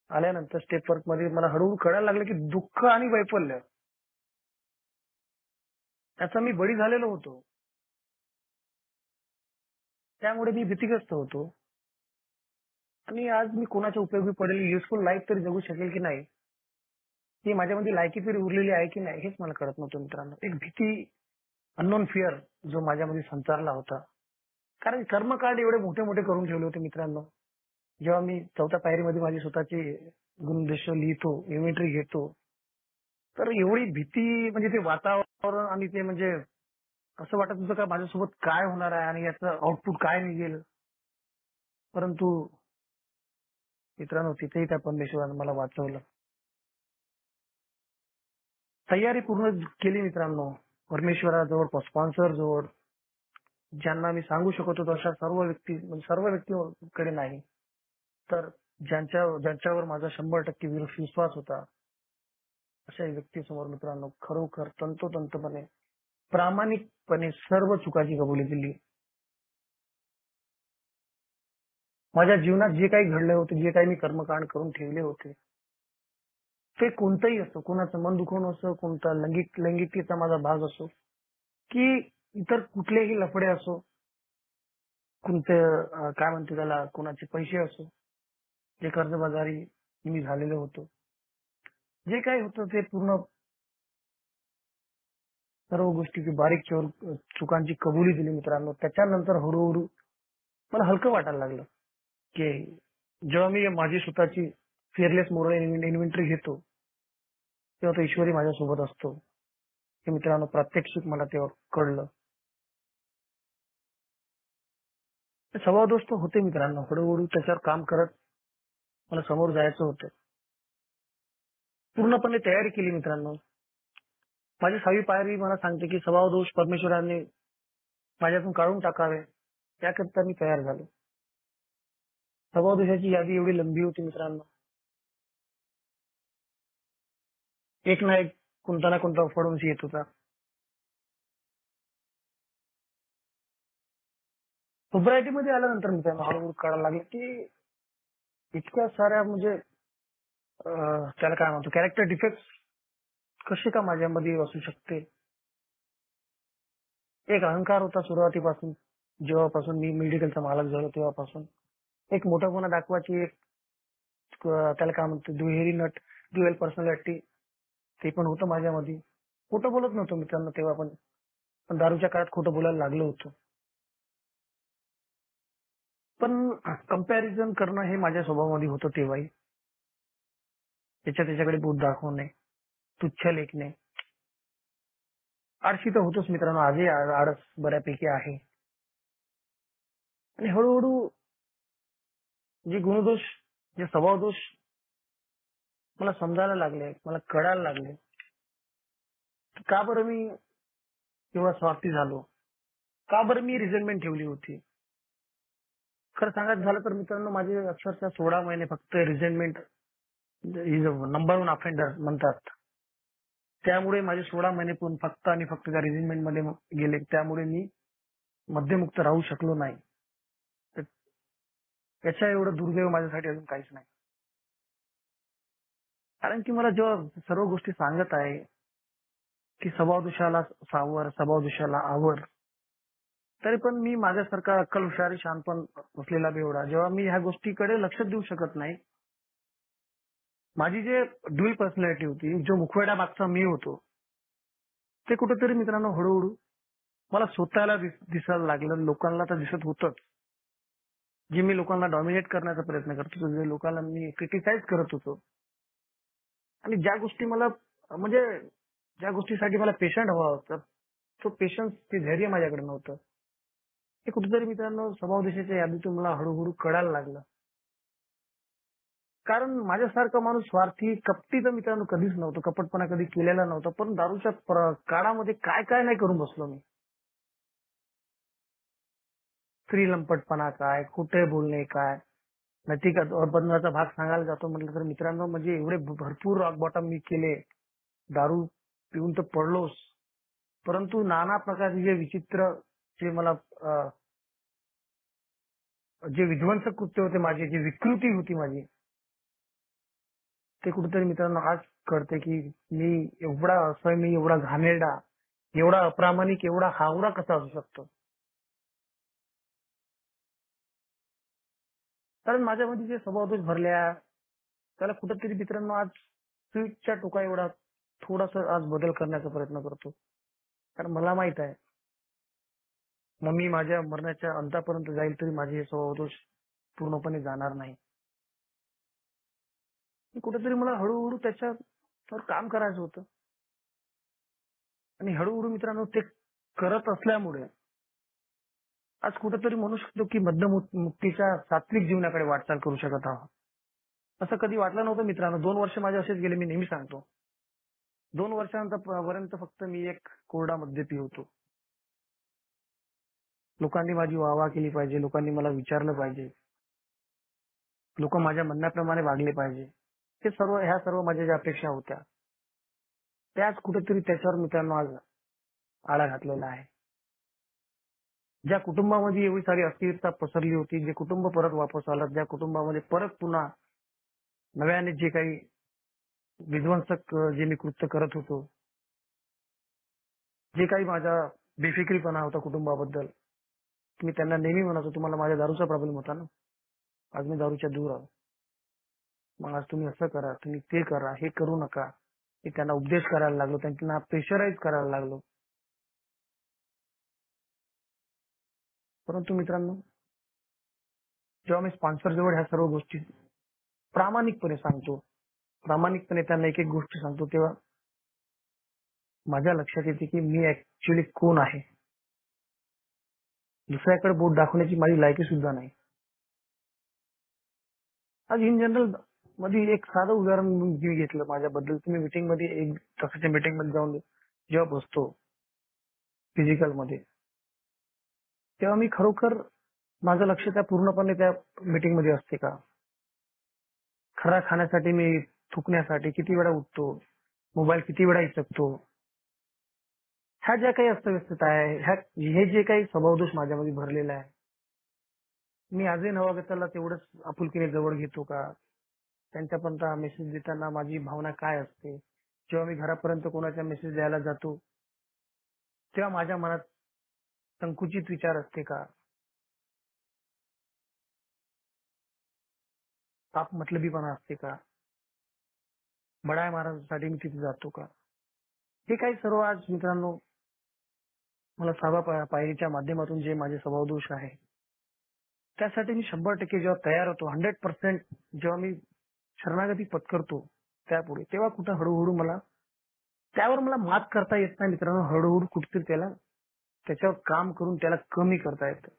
Speaker 1: आल्यानंतर स्टेप वर्क मध्ये मला हळूहळू कळायला लागलं की दुःख आणि वैफल्य त्याचा मी बळी झालेलो होतो. त्यामुळे मी भीतीग्रस्त होतो आणि आज मी कोणाच्या उपयोगी पडेल, युजफुल लाईफ तरी जगू शकेल की नाही, ही माझ्यामध्ये लायकी तरी उरलेली आहे की नाही हेच मला कळत नव्हतं मित्रांनो. एक भीती, अननोन फिअर जो माझ्यामध्ये संचारला होता. कारण कर्मकांड एवढे मोठे मोठे करून ठेवले होते मित्रांनो. जेव्हा मी चौथ्या पायरीमध्ये माझी स्वतःची गुणोद्देश लिहितो, इन्व्हेंटरी घेतो, तर एवढी भीती म्हणजे ते वातावरण आणि ते म्हणजे असं वाटत होतं का माझ्यासोबत काय होणार आहे आणि याचं आउटपुट काय निघेल. परंतु मित्रांनो तिथेही त्या परमेश्वरानं मला वाचवलं. तयारी पूर्ण केली मित्रांनो. परमेश्वराजवळ, स्पॉन्सर जवळ, ज्यांना मी सांगू शकत होतो अशा सर्व व्यक्तीकडे नाही, तर ज्यांच्यावर माझा 100% विश्वास होता, अशा व्यक्तीसमोर मित्रांनो खरोखर तंतोतंतपणे, प्रामाणिकपणे सर्व चुकाची कबुली दिली. माझ्या जीवनात जे काही घडले होते, जे काही मी कर्मकांड करून ठेवले होते, ते कोणतंही असो, कोणाचं मन दुखवणं असो, कोणता लैंगिकतेचा माझा भाग असो, की इतर कुठलेही लफडे असो, कोणते काय म्हणते त्याला, कोणाचे पैसे असो, जे कर्जबाजारी मी झालेलो होतो, जे काही होतं ते पूर्ण सर्व गोष्टीची बारीक चुकांची कबुली दिली मित्रांनो. त्याच्यानंतर हळूहळू मला हलकं वाटायला लागलं, की जेव्हा मी माझी स्वतःची फिअरलेस मोरल इन्व्हेंटरी घेतो, तेव्हा तो ईश्वरी माझ्यासोबत असतो. हे मित्रांनो प्रात्यक्षिक मला तेव्हा कळलं. स्वभाव दोष तर होते मित्रांनो. हळूहळू त्याच्यावर काम करत मला समोर जायचं होतं. पूर्णपणे तयारी केली मित्रांनो. माझी 6वी पायरी मला सांगते की स्वभाव दोष परमेश्वराने माझ्यातून काढून टाकावे, त्याकरता मी तयार झालो. स्वभाव दोषाची यादी एवढी लंबी होती मित्रांनो. एक ना एक कोणता ना कोणता फळवंशी येत होता. सोब्रायटी मध्ये आल्यानंतर मित्रांनो हळूहळू कळायला लागलं की इतक्या साऱ्या म्हणजे त्याला काय म्हणतो, कॅरेक्टर डिफेक्ट कसे का माझ्यामध्ये असू शकते. एक अहंकार होता सुरुवातीपासून, जेव्हापासून मी मेडिकलचा मालक झालो तेव्हापासून. एक मोठापणा दाखवायची एक त्याला काय म्हणतो, दुहेरी नट, ड्युअल पर्सनॅलिटी, ते पण होतं माझ्यामध्ये. खोटं बोलत नव्हतो मित्रांनो तेव्हा पण दारूच्या काळात खोटं बोलायला लागलो होतो. पण कंपॅरिझन करणं हे माझ्या स्वभावामध्ये होतं तेव्हाही. त्याच्याकडे बोट दाखवणे, तुच्छ लेखणे, आळशी तर होतोच मित्रांनो. आजही आळस बऱ्यापैकी आहे. आणि हळूहळू जे गुणदोष, जे स्वभाव दोष मला समजायला लागले, मला कळायला लागले, का बरं मी तेव्हा स्वार्थी झालो, का बरं मी रिझनमेंट ठेवली होती. खरं सांगायचं झालं तर मित्रांनो माझे अक्षरशः 16 महिने फक्त रिझनमेंट इज नंबर 1 ऑफेंडर म्हणतात. त्यामुळे माझे 16 महिने पण फक्त आणि फक्त त्या रिझनमेंट मध्ये गेले. त्यामुळे मी मध्यमुक्त राहू शकलो नाही. याच्या एवढं दुर्दैव माझ्यासाठी अजून काहीच नाही. कारण की मला जेव्हा सर्व गोष्टी सांगत आहे की स्वभाव दोषाला सावर, स्वभाव दोषाला आवर, तरी पण मी माझ्यासारखा अक्कल हुशारी शहाणपण असलेला बेवडा, जेव्हा मी ह्या गोष्टीकडे लक्ष देऊ शकत नाही. माझी जे ड्युअल पर्सनॅलिटी होती, जो मुखवटा मागचा मी होतो, ते कुठेतरी मित्रांनो हळूहळू मला स्वतःला दिसायला लागलं. लोकांना तर दिसत होतंच. जे मी लोकांना डॉमिनेट करण्याचा प्रयत्न करत होतो, जे लोकांना मी क्रिटिसाइज करत होतो, आणि ज्या गोष्टी मला म्हणजे ज्या गोष्टीसाठी मला पेशंट हवा होता, तो पेशन्स, ते धैर्य माझ्याकडे नव्हतं. हे कुठेतरी मित्रांनो स्वभाव दोषाच्या यादीतून मला हळूहळू कळायला लागलं. कारण माझ्यासारखा माणूस स्वार्थी, कपटी तर मित्रांनो कधीच नव्हतं. कपटपणा कधी केलेला नव्हता. पण दारूच्या काळामध्ये काय काय नाही करून बसलो मी. स्त्री लंपटपणा काय, खोटे बोलणे काय, नैतिक अधपतनाचा भाग सांगायला जातो म्हटलं तर मित्रांनो म्हणजे एवढे भरपूर रॉक बॉटम मी केले. दारू पिऊन तर पडलोच. परंतु नाना प्रकारचे जे विचित्र, जे मला जे विध्वंसक कृत्य होते माझे, जी विकृती होती माझी, ते कुठेतरी मित्रांनो आज कळते की मी एवढा असह्य, एवढा घाणेरडा, एवढा अप्रामाणिक, एवढा हावरा कसा असू शकतो. कारण माझ्यामध्ये जे स्वभावदोष भरल्या, त्याला कुठेतरी मित्रांनो आज स्वीटच्या टोका एवढा थोडासा आज बदल करण्याचा प्रयत्न करतो. कारण मला माहित आहे, मग मी माझ्या मरणाच्या अंतापर्यंत जाईल तरी माझे हे स्वभावदोष पूर्णपणे जाणार नाही. कुठेतरी मला हळूहळू त्याच्यावर काम करायचं होतं. आणि हळूहळू मित्रांनो ते करत असल्यामुळे आज कुठेतरी म्हणू शकतो की मध्यमुक्तीच्या सात्विक जीवनाकडे वाटचाल करू शकत आहोत. असं कधी वाटलं नव्हतं मित्रांनो. 2 वर्ष माझे असेच गेले, मी नेहमी सांगतो. 2 वर्षानंतर पर्यंत फक्त मी एक कोरडा मद्यपी होतो. लोकांनी माझी वाहवा केली पाहिजे, लोकांनी मला विचारलं पाहिजे, लोक माझ्या म्हणण्याप्रमाणे वागले पाहिजे. ह्या सर्व माझ्या ज्या अपेक्षा होत्या, त्याच कुठेतरी त्याच्यावर मित्रांनो आज आळा घातलेला आहे. ज्या कुटुंबामध्ये एवढी सारी अस्थिरता पसरली होती, जे कुटुंब परत वापस आलं, ज्या कुटुंबामध्ये परत पुन्हा नव्याने जे काही विध्वंसक जे मी कृत्य करत होतो, जे काही माझा बेफिक्रीपणा होता कुटुंबाबद्दल, मी त्यांना नेहमी म्हणायचो, तुम्हाला माझ्या दारूचा प्रॉब्लेम होता ना, आज मी दारूच्या दूर आहो. मग आज तुम्ही असं करा, तुम्ही ते करा, हे करू नका. मी त्यांना उपदेश करायला लागलो, त्यांना प्रेशराईज करायला लागलो. परंतु मित्रांनो, जेव्हा मी स्पॉन्सर जवळ ह्या सर्व गोष्टी प्रामाणिकपणे सांगतो, प्रामाणिकपणे त्यांना एक एक गोष्ट सांगतो, तेव्हा माझ्या लक्षात येते की मी ऍक्च्युली कोण आहे. दुसऱ्याकडे बोट दाखवण्याची माझी लायकी सुद्धा नाही. आज इन जनरल मध्ये एक साधं उदाहरण मी घेतलं माझ्याबद्दल. तुम्ही मीटिंग मध्ये एक तासाच्या मीटिंग मध्ये जाऊन जेव्हा बसतो फिजिकल मध्ये, तेव्हा मी खरोखर माझं लक्ष त्या पूर्णपणे त्या मीटिंग मध्ये असते का? खरा खाण्यासाठी मी थुकण्यासाठी किती वेळा उठतो, मोबाईल किती वेळा इचकतो, ह्या ज्या काही अस्तव्यस्तता आहे, हे जे काही स्वभावदोष माझ्यामध्ये भरलेला आहे, मी आजही नवागताला तेवढंच आपुलकीने जवळ घेतो का? त्यांच्यापर्यंत मेसेज देताना माझी भावना काय असते? जेव्हा मी घरापर्यंत कोणाचा मेसेज द्यायला जातो, तेव्हा माझ्या मनात संकुचित विचार असते का? पाप मतलबीपणा असते का? बडाय महाराजांसाठी मी तिथे जातो का? हे काही सर्व आज मित्रांनो मला 6व्या पायरीच्या माध्यमातून जे माझे स्वभावदोष आहे, त्यासाठी मी 100% जेव्हा तयार होतो, 100% जेव्हा मी शरणागती पत्करतो त्यापुढे, तेव्हा कुठं हळूहळू त्यावर मला मात करता येत नाही मित्रांनो. हळूहळू कुठेतरी त्याच्यावर काम करून त्याला कमी करता येतं.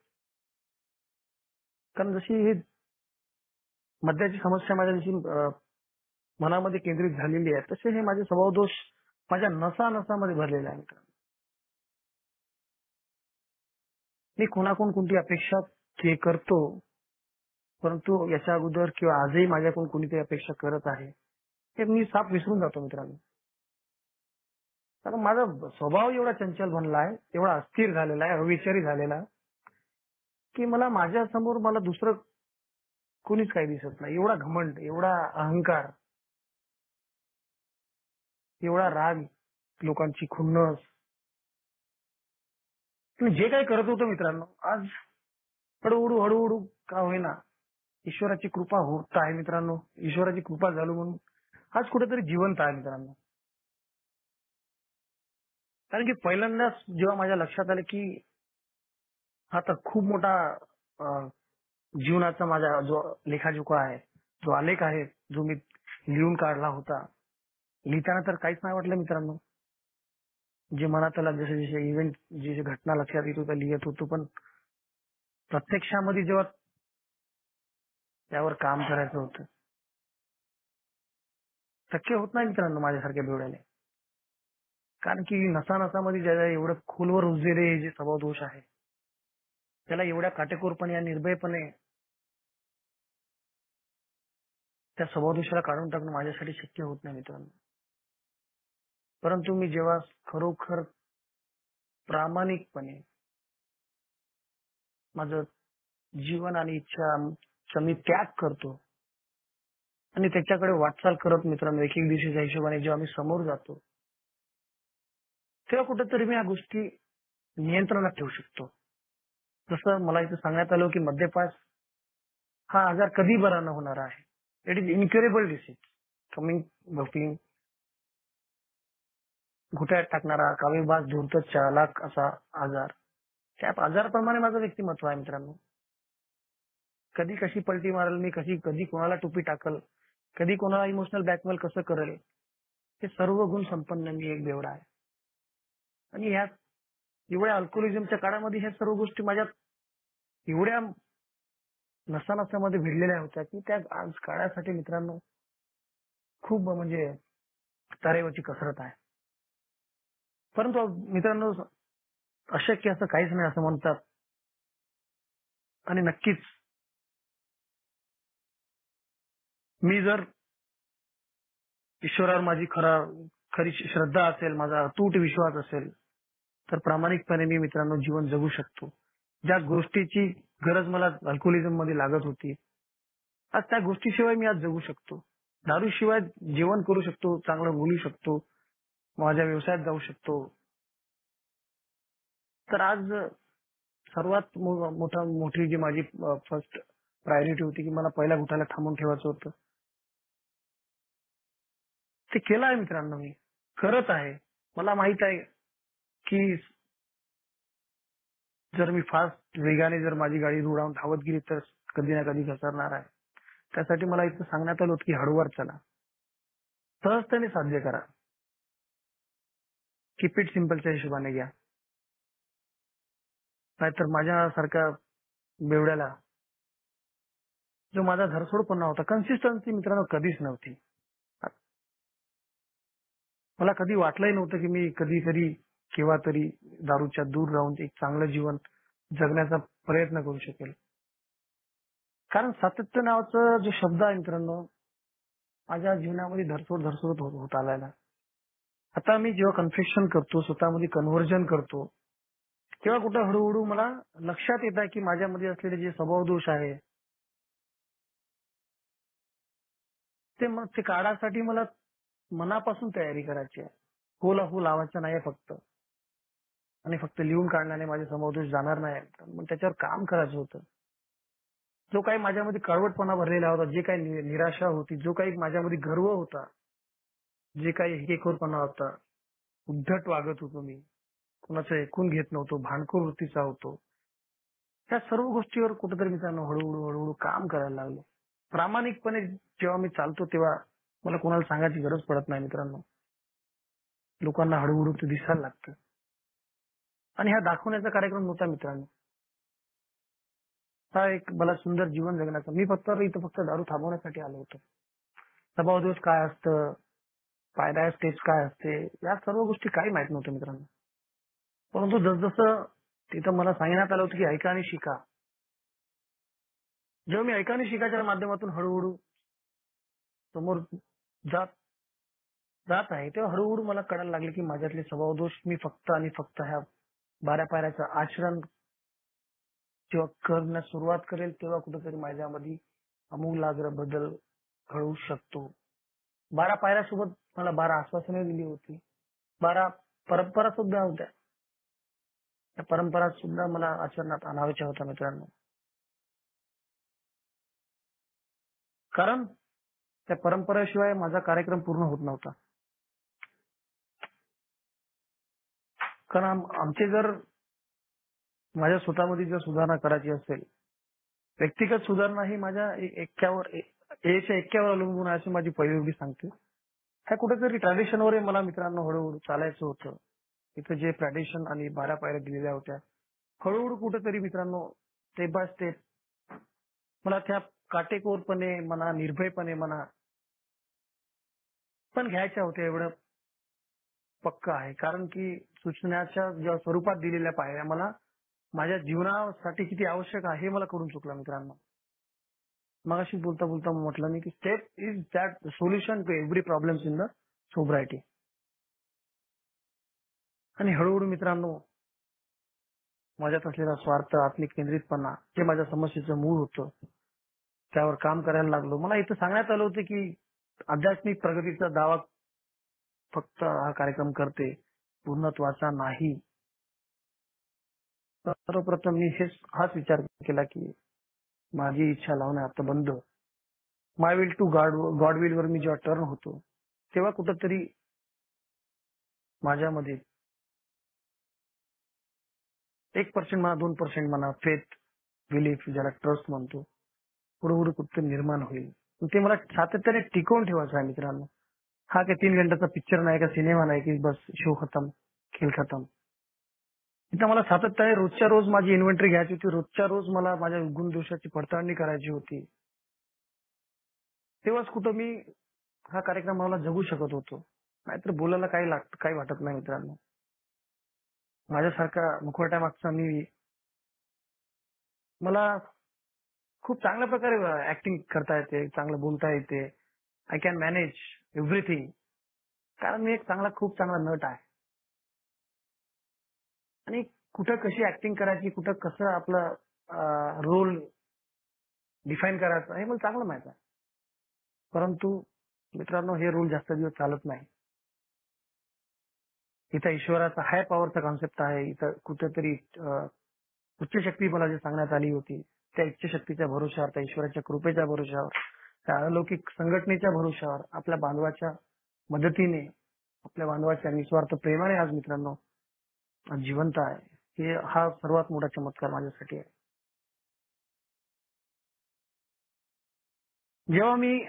Speaker 1: कारण जशी ही मद्याची समस्या माझ्या जशी मनामध्ये केंद्रित झालेली आहे, तसे हे माझे स्वभावदोष माझ्या नसामध्ये भरलेले आहे मित्रांनो. मी कोणाकडून कोणती अपेक्षा करतो, परंतु याच्या अगोदर किंवा आजही माझ्याकडून कोणीतरी अपेक्षा करत आहे, हे मी साफ विसरून जातो मित्रांनो. कारण माझा स्वभाव एवढा चंचल बनला आहे, एवढा अस्थिर झालेला आहे, अविचारी झालेला आहे, की माझ्या समोर मला दुसरं कोणीच काही दिसत नाही. एवढा घमंड, एवढा अहंकार, एवढा राग, लोकांची खुन्नस, मी जे काही करत होतो मित्रांनो, आज हळूहळू का होईना ईश्वराची कृपा होत आहे मित्रांनो. ईश्वराची कृपा झाली म्हणून आज कुठेतरी जिवंत आहे मित्रांनो. कारण की पहिल्यांदाच जेव्हा माझ्या लक्षात आलं की हा तर खूप मोठा जीवनाचा माझा जो लेखाजोखा आहे, जो आलेख आहे, जो मी लिहून काढला होता, लिहिताना तर काहीच नाही वाटलं मित्रांनो. जे मनात आला, जसे जसे इव्हेंट, जे घटना लक्षात येत होत्या लिहित होतो, पण प्रत्यक्षामध्ये जेव्हा त्यावर काम करायचं होतं, शक्य होत नाही मित्रांनो माझ्यासारख्या बेवड्याने. कारण की नसामध्ये ज्या एवढं खोलवर रुजलेले हे जे स्वभावदोष आहे, त्याला एवढ्या काटेकोरपणे आणि निर्भयपणे त्या स्वभावदोषाला काढून टाकणं माझ्यासाठी शक्य होत नाही मित्रांनो. परंतु मी जेव्हा खरोखर प्रामाणिकपणे माझं जीवन आणि इच्छा मी त्याग करतो आणि त्याच्याकडे वाटचाल करत मित्रांनो, एक एक दिवशीच्या हिशोबाने जेव्हा मी समोर जातो, तेव्हा कुठेतरी मी या गोष्टी नियंत्रणात ठेवू शकतो. जसं मला इथे सांगण्यात आलं की मद्यपास हा आजार कधी बरा न होणार आहे. It is incurable disease, cunning baffling, घुट्यात टाकणारा, कावीळबाज, धूर्त, चालाक असा आजार. त्या आजाराप्रमाणे माझं व्यक्तिमत्व आहे मित्रांनो. कधी कशी पलटी मारेल मी, कधी कोणाला टोपी टाकल, कधी कोणाला इमोशनल ब्लॅकमेल कसं करेल, हे सर्व गुण संपन्न मी एक बेवडा आहे. आणि ह्या एवढ्या अल्कोहोलिझमच्या काळामध्ये ह्या सर्व गोष्टी माझ्यात एवढ्या नसानसामध्ये भिडलेल्या होत्या की त्या आज काढायसाठी मित्रांनो खूप म्हणजे तारेवरची कसरत आहे. परंतु मित्रांनो अशक्य असं काहीच नाही असं म्हणतात. आणि नक्कीच मी जर ईश्वरावर माझी खरी श्रद्धा असेल, माझा अतूट विश्वास असेल, तर प्रामाणिकपणे मी मित्रांनो जीवन जगू शकतो. ज्या गोष्टीची गरज मला अल्कोहोलिझम मध्ये लागत होती, आज त्या गोष्टीशिवाय मी आज जगू शकतो. दारूशिवाय जेवण करू शकतो, चांगलं बोलू शकतो, माझ्या व्यवसायात जाऊ शकतो. तर आज सर्वात मोठी जी माझी फर्स्ट प्रायोरिटी होती की मला पहिल्या घोटाला थांबून ठेवायचं होतं, ते केलं आहे मित्रांनो. मी करत आहे. मला माहित आहे की जर मी फास्ट वेगाने जर माझी गाडी रुळावून धावत गेली तर कधी ना कधी घसरणार आहे. त्यासाठी मला इथं सांगण्यात आलं होतं की हळूवार चला, सहजतेने साध्य करा, कीप इट सिम्पलच्या हिशोबाने घ्या. नाहीतर माझ्यासारख्या बेवड्याला जो माझा धरसोडपणा होता, कन्सिस्टन्सी मित्रांनो कधीच नव्हती. मला कधी वाटलंही नव्हतं की मी कधीतरी केव्हा तरी दारूच्या दूर राहून एक चांगलं जीवन जगण्याचा प्रयत्न करू शकेल. कारण सातत्य नावाचा जो शब्द आहे मित्रांनो, माझ्या जीवनामध्ये धरसोड होत आलाय. आता मी जेव्हा कन्फेशन करतो, स्वतःमध्ये कन्व्हर्जन करतो, तेव्हा कुठं हळूहळू मला लक्षात येत आहे की माझ्यामध्ये असलेले जे स्वभाव दोष आहे ते काढासाठी मला मनापासून तयारी करायची आहे. होला हो लावायचा नाही फक्त, आणि फक्त लिहून काढण्याने माझे स्वभाव दोष जाणार नाही. मग त्याच्यावर काम करायचं होतं. जो काही माझ्यामध्ये कडवटपणा भरलेला होता, जे काही निराशा होती, जो काही माझ्यामध्ये गर्व होता, जे काही हेकेखोरपणा होता, उद्धट वागत होतो मी, कुणाचं ऐकून घेत नव्हतो, भांडखोर वृत्तीचा होतो, त्या सर्व गोष्टीवर कुठेतरी मित्रांनो हळूहळू काम करायला लागलो. प्रामाणिकपणे जेव्हा मी चालतो तेव्हा मला कोणाला सांगायची गरज पडत नाही मित्रांनो. लोकांना हळूहळू ते दिसायला लागतं. आणि हा दाखवण्याचा कार्यक्रम नव्हता मित्रांनो. हा एक मला सुंदर जीवन जगण्याचा. मी इथं फक्त दारू थांबवण्यासाठी आलो होतो. स्वभाव दोष काय असतं, पायराय स्टेप्स काय असते, या सर्व गोष्टी काही माहित नव्हत्या मित्रांनो. परंतु जसजसं तिथं मला सांगण्यात आलं होतं की ऐका आणि शिका. जेव्हा मी ऐका आणि शिकाच्या माध्यमातून हळूहळू समोर जात जात आहे, तेव्हा हळूहळू मला कळायला लागले की माझ्यातले स्वभाव दोष मी फक्त आणि फक्त ह्या 12 पायऱ्याचं आचरण जेव्हा करण्यास सुरुवात करेल तेव्हा कुठेतरी माझ्यामध्ये आमूलाग्र बदल घडू शकतो. 12 पायऱ्यासोबत मला 12 आश्वासने दिली होती. 12 परंपरा सुद्धा होत्या. त्या परंपरा सुद्धा मला आचरणात आणायच्या होत्या मित्रांनो. कारण त्या परंपरेशिवाय माझा कार्यक्रम पूर्ण होत नव्हता. कारण आमचे जर माझ्या स्वतःमध्ये जर सुधारणा करायची असेल, व्यक्तिगत सुधारणा ही माझ्या एक्क्यावर अवलंबून आहे अशी माझी पहिली सांगते. ह्या कुठेतरी ट्रॅडिशनवर मला मित्रांनो हळूहळू चालायचं होतं. इथं जे ट्रॅडिशन आणि 12 पायऱ्या दिलेल्या होत्या, हळूहळू कुठेतरी मित्रांनो स्टेप बाय स्टेप मला त्या काटेकोरपणे म्हणा, निर्भयपणे म्हणा, पण घ्यायच्या होत्या एवढं पक्का आहे. कारण की सूचनाच्या ज्या स्वरूपात दिलेल्या पायऱ्या मला माझ्या जीवनासाठी किती आवश्यक आहे हे मला कळून चुकलं मित्रांनो. मगाशी बोलता म्हटलं मी की step is that solution to every problems in the sobriety. आणि हळूहळू मित्रांनो माझ्यात असलेला स्वार्थ, आत्मिक केंद्रितपणा, जे माझ्या समस्येचं मूळ होतं, त्यावर काम करायला लागलो. मला इथं सांगण्यात आलं होतं की आध्यात्मिक प्रगतीचा दावा फक्त हा कार्यक्रम करते, पूर्णत्वाचा नाही. सर्वप्रथम मी हाच विचार केला की माझी इच्छा लावणे आता बंद. माय विल टू गॉड विल वर मी जेव्हा टर्न होतो तेव्हा कुठंतरी माझ्यामध्ये 1% म्हणा, 2% म्हणा, फेथ, बिलीफ, ज्याला ट्रस्ट म्हणतो, हळूहळू कुठं निर्माण होईल. ते मला सातत्याने टिकवून ठेवायचं आहे मित्रांनो. हा काही 3 घंट्याचा पिक्चर नाही, का सिनेमा नाही की बस शो खतम, खेळ खतम. तिथं मला सातत्याने रोजच्या रोज माझी इन्व्हेंटरी घ्यायची होती. रोजच्या रोज मला माझ्या गुणदोषाची पडताळणी करायची होती. तेव्हाच कुठं मी हा कार्यक्रम मला जगू शकत होतो. नाहीतर बोलायला काही वाटत नाही मित्रांनो. माझ्यासारखा मुखवट्यामागचा मला खूप चांगल्या प्रकारे ऍक्टिंग करता येते, चांगलं बोलता येते. I can manage everything. कारण मी एक खूप चांगला नट आहे. आणि कुठं कशी ऍक्टिंग करायची, कुठं कसं आपलं रोल डिफाईन करायचा हे मला चांगलं माहित आहे. परंतु मित्रांनो हे रूल जास्त दिवस चालत नाही. इथं ईश्वराचा हाय पॉवरचा कॉन्सेप्ट आहे. इथं कुठेतरी उच्च शक्ती मला जे सांगण्यात आली होती, त्या इच्छाशक्तीच्या भरोशावर, त्या ईश्वराच्या कृपेच्या भरोशावर, त्या अलौकिक संघटनेच्या भरोशावर, आपल्या बांधवाच्या मदतीने, आपल्या बांधवाच्या निस्वार्थ प्रेमाने आज मित्रांनो जिवंत आहे. हा सर्वात मोठा चमत्कार माझ्यासाठी आहे. जेव्हा मी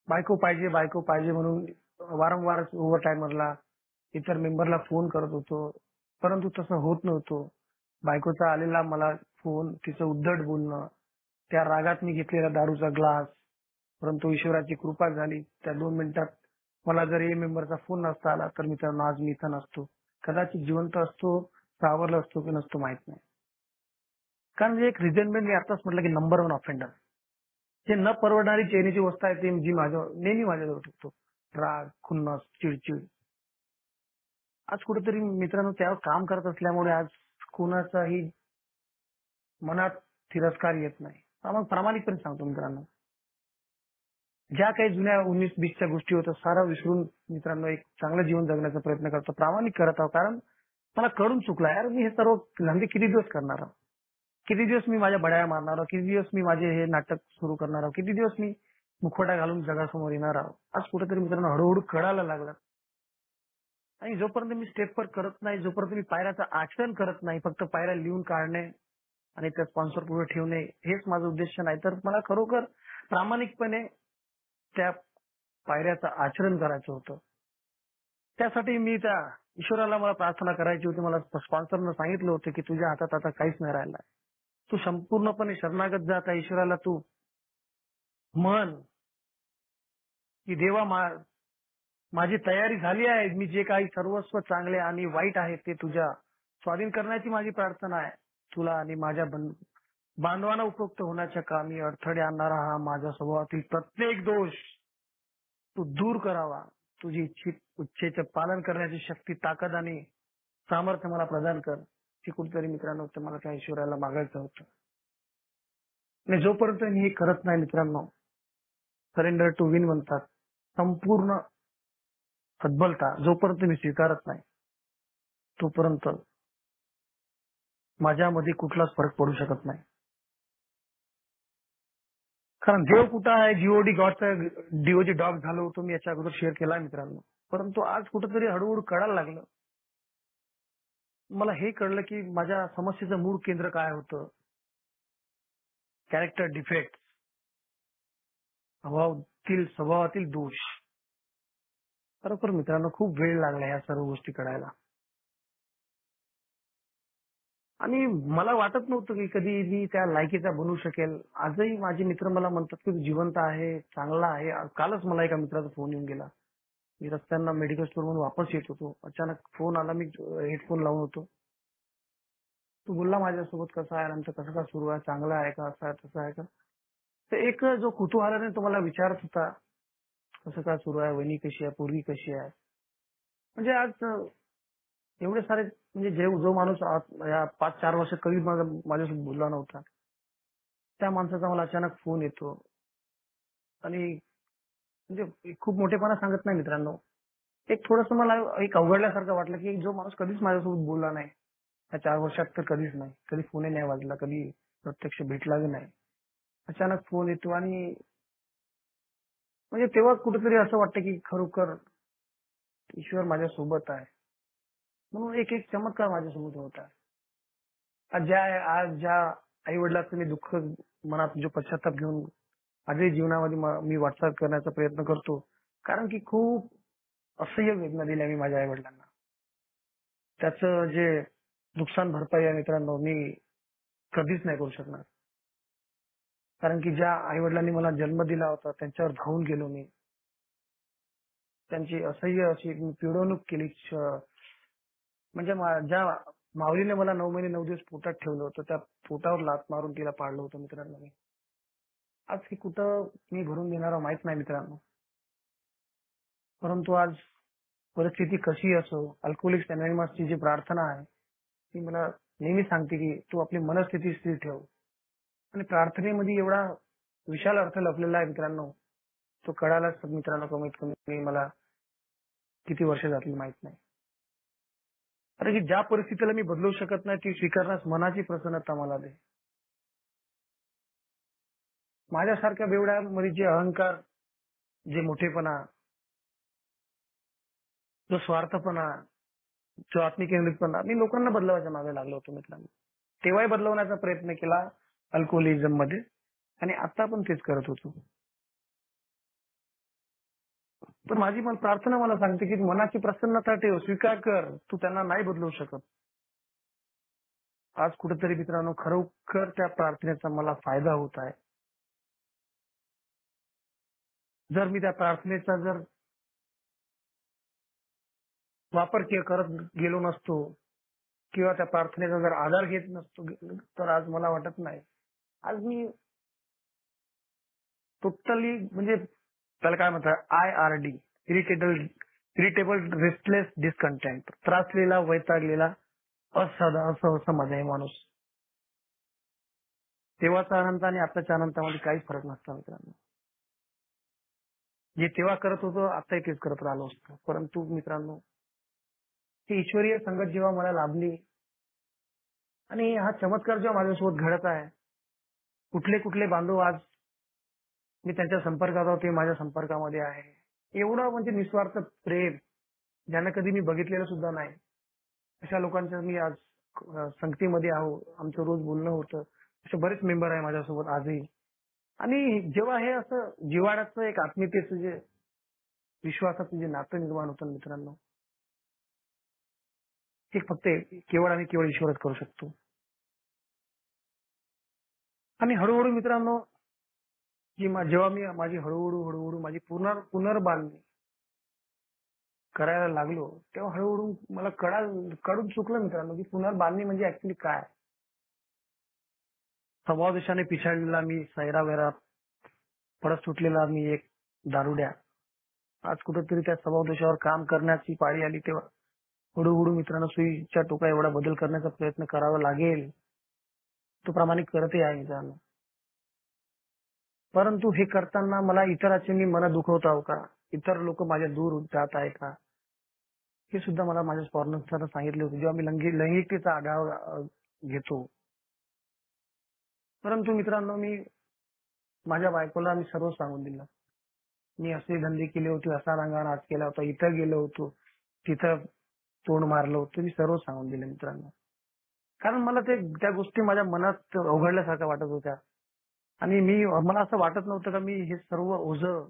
Speaker 1: बायको पाहिजे म्हणून वारंवार ओव्हर टायमरला इतर मेंबरला फोन करत होतो. परंतु तसं होत नव्हतं. बायकोचा आलेला मला फोन, तिचं उद्धट बोलणं, त्या रागात मी घेतलेला दारूचा ग्लास, परंतु ईश्वराची कृपा झाली. त्या 2 मिनिटात मला जर ए मेंबरचा फोन नसता आला तर मित्रांनो आज मी इथं नसतो. कदाचित जिवंत असतो, सावरलो असतो की नसतो माहित नाही. कारण जे एक रिझनमेंट मी आताच म्हटलं की नंबर 1 ऑफेंडर. जे न परवडणारी चैनीची वस्तू आहे ती जी नेहमी माझ्याजवळ ठेवतो. राग, खुन्नस, चिडचिड. आज कुठेतरी मित्रांनो त्यावर काम करत असल्यामुळे आज कोणाचाही मनात तिरस्कार येत नाही. मग प्रामाणिकपणे सांगतो मित्रांनो, ज्या काही जुन्या 19-20च्या गोष्टी होत्या सारा विसरून मित्रांनो एक चांगलं जीवन जगण्याचा प्रयत्न करतो. प्रामाणिक करत आहोत. कारण मला कळून चुकलं यार मी हे सर्व धंदे किती दिवस करणार आहोत. किती दिवस मी माझ्या बड्या मारणार आहोत. किती दिवस मी माझे हे नाटक सुरू करणार आहोत. किती दिवस मी मुखवटा घालून जगासमोर येणार आहोत. आज कुठेतरी मित्रांनो हळूहळू कळायला लागलं. आणि जोपर्यंत मी स्टेपवर करत नाही, जोपर्यंत मी पायऱ्याचं आचरण करत नाही, फक्त पायऱ्या लिहून काढणे आणि त्या स्पॉन्सर पुढे ठेवणे हेच माझं उद्देश नाही, तर मला खरोखर प्रामाणिकपणे त्या पायऱ्याचं आचरण करायचं होतं. त्यासाठी मी त्या ईश्वराला मला प्रार्थना करायची होती. मला स्पॉन्सरनं सांगितलं होतं की तुझ्या हातात आता काहीच नाही राहिलं. तू संपूर्णपणे शरणागत जा. त्या ईश्वराला तू म्हण की देवा माझी तयारी झाली आहे. मी जे काही सर्वस्व चांगले आणि वाईट आहे ते तुझ्या स्वाधीन करण्याची माझी प्रार्थना आहे. तुला आणि माझ्या बांधवांना उपयुक्त होण्याच्या कामी अडथळे आणणारा हा माझ्या स्वभावातील प्रत्येक दोष तू दूर करावा. तुझी इच्छेचे पालन करण्याची शक्ती, ताकद आणि सामर्थ्य मला प्रदान कर. हे कुठेतरी मित्रांनो ते मला त्या ईश्वराला मागायचं होतं. आणि जोपर्यंत मी हे करत नाही मित्रांनो, सरेंडर टू विन म्हणतात, संपूर्ण हतबलता जोपर्यंत मी स्वीकारत नाही तोपर्यंत माझ्यामध्ये कुठलाच फरक पडू शकत नाही. कारण देव कुठं आहे, जीओडी गॉडचं डीओजी डॉग झालो होतो मी याच्या अगोदर शेअर केलाय मित्रांनो. परंतु आज कुठेतरी हळूहळू कळायला लागलं. मला हे कळलं की माझ्या समस्येचं मूळ केंद्र काय होतं. कॅरेक्टर डिफेक्ट, स्वभावातील दोष. खरोखर मित्रांनो खूप वेळ लागला या सर्व गोष्टी कळायला. आणि मला वाटत नव्हतं की कधी मी त्या लायकीचा बनू शकेल. आजही माझे मित्र मला म्हणतात की तू जिवंत आहे, चांगला आहे. कालच मला एका मित्राचा फोन येऊन गेला. मी रस्त्यानं मेडिकल स्टोअरमधून वापस येत होतो. अचानक फोन आला. मी हेडफोन लावून होतो. तो बोलला माझ्यासोबत कसं आहे, नंतर कसं काय सुरू आहे, चांगलं आहे का, असं आहे तसं आहे का. तर एक जो कुतूहलाने तो मला विचारत होता, कसं काय सुरू आहे, वहिनी कशी आहे, पोरगी कशी आहे. म्हणजे आज एवढे सारे म्हणजे जो माणूस या 5-4 वर्षात कधी माझ्यासोबत बोलला नव्हता, त्या माणसाचा मला अचानक फोन येतो. आणि म्हणजे खूप मोठेपणा सांगत नाही मित्रांनो. एक थोडंसं मला एक अवघडल्यासारखं वाटलं की जो माणूस कधीच माझ्यासोबत बोलला नाही, या 4 वर्षात तर कधीच नाही. कधी फोनही नाही वाजला, कधी प्रत्यक्ष भेटलाही नाही. अचानक फोन येतो आणि म्हणजे तेव्हा कुठेतरी असं वाटतं की खरोखर ईश्वर माझ्यासोबत आहे. म्हणून एक चमत्कार माझ्यासोबत होत आहे. आज ज्या आई-वडिलांचं मी दुःख मनात जो पश्चात्ताप घेऊन आजही जीवनामध्ये मी वाटचाल करण्याचा प्रयत्न करतो. कारण की खूप असह्य वेदना दिल्या मी माझ्या आई-वडिलांना. त्याचं जे नुकसान भरपाई आहे मित्रांनो मी कधीच नाही करू शकणार. कारण की ज्या आई-वडिलांनी मला जन्म दिला होता त्यांच्यावर धावून गेलो मी. त्यांची असह्य अशी मी पिडवणूक केली. म्हणजे ज्या माऊलीने मला 9 महिने 9 दिवस पोटात ठेवलं होतं त्या पोटावर लाथ मारून तिला पाडलं होतं मित्रांनो मी. आज हे कुठं मी भरून देणारा माहित नाही मित्रांनो. परंतु आज परिस्थिती कशी असो, अल्कोहोलिक्स अनॉनिमसची जी प्रार्थना आहे ती मला नेहमी सांगते की तू आपली मनस्थिती स्थिर ठेव. आणि प्रार्थनेमध्ये एवढा विशाल अर्थ लपलेला आहे मित्रांनो. तो कळायलाच मित्रांनो कमीत कमी मला किती वर्ष जातील माहित नाही. कारण की ज्या परिस्थितीला मी बदलू शकत नाही ती स्वीकारण्यास मनाची प्रसन्नता मला दे. माझ्यासारख्या बेवड्यामध्ये जे अहंकार, जे मोठेपणा, जो स्वार्थपणा, जो आत्मकेंद्रितपणा मी लोकांना बदलवायच्या मागे लागलो होतो मित्रांनो. तेव्हाही बदलवण्याचा प्रयत्न केला अल्कोहोलिझम मध्ये आणि आता पण तेच करत होतो. पण माझी प्रार्थना मला सांगते की मनाची प्रसन्नता ठेव, स्वीकार कर. तू त्यांना नाही बदलू शकत. आज कुठेतरी मित्रांनो खरोखर त्या प्रार्थनेचा मला फायदा होत आहे. जर मी त्या प्रार्थनेचा वापर करत गेलो नसतो किंवा त्या प्रार्थनेचा जर आधार घेत नसतो तर आज मला वाटत नाही. आज मी टोटली म्हणजे त्याला काय म्हणतात IRD इरिटेबल रेस्टलेस डिस्कंटेंट त्रासलेला वैतागलेला असं माझा आहे माणूस. तेव्हाचा आनंद आणि आताच्या आनंदामध्ये काहीच फरक नसतो मित्रांनो. जे तेव्हा करत होतो आताही तेच करत राहिलो असतो. परंतु मित्रांनो ती ईश्वरीय संगत जेव्हा मला लाभली आणि हा चमत्कार जेव्हा माझ्यासोबत घडत आहे, कुठले कुठले बांधव आज मी त्यांच्या संपर्कात आहोत ते माझ्या संपर्कामध्ये आहे. एवढं म्हणजे निस्वार्थ प्रेम ज्यांना कधी मी बघितलेलं सुद्धा नाही अशा लोकांच्या मी आज संगतीमध्ये आहो. आमचं रोज बोलणं होतं. असे बरेच मेंबर आहे माझ्यासोबत आजही. आणि जेव्हा हे असं जिव्हाळ्याचं एक आत्मीयतेचं जे विश्वासाचं जे नातं निर्माण होतं मित्रांनो ते फक्त केवळ आणि केवळ ईश्वरच करू शकतो. आणि हळूहळू मित्रांनो जेव्हा मी माझी हळूहळू माझी पुनर्बांधणी करायला लागलो तेव्हा हळूहळू मला कळून चुकलं मित्रांनो की पुनर्बांधणी म्हणजे ऍक्च्युली काय. स्वभावदोषाने पिछाडलेला मी सैरावैरा पडत सुटलेला मी एक दारुड्या आज कुठेतरी त्या स्वभावदोषावर काम करण्याची पाळी आली तेव्हा हळूहळू मित्रांनो सुईच्या टोका एवढा बदल करण्याचा प्रयत्न करावा लागेल तो प्रामाणिक करतही आहे मित्रांनो. परंतु हे करताना मला इतराचे मी मन दुखवत आहो का, इतर लोक माझ्या दूर जात आहे का, हे सुद्धा मला माझ्या स्पॉन्सरने सांगितले होते जेव्हा मी लैंगिकतेचा आढावा घेतो. परंतु मित्रांनो मी माझ्या बायकोला मी सर्व सांगून दिलं. मी असे धंदे केले होते, असा रंगानाच केला होता, इथं गेलो होतो, तिथं तोंड मारलं होतं, मी सर्व सांगून दिलं मित्रांनो. कारण मला त्या गोष्टी माझ्या मनात अवघडल्यासारख्या वाटत होत्या आणि मला असं वाटत नव्हतं का मी हे सर्व ओझं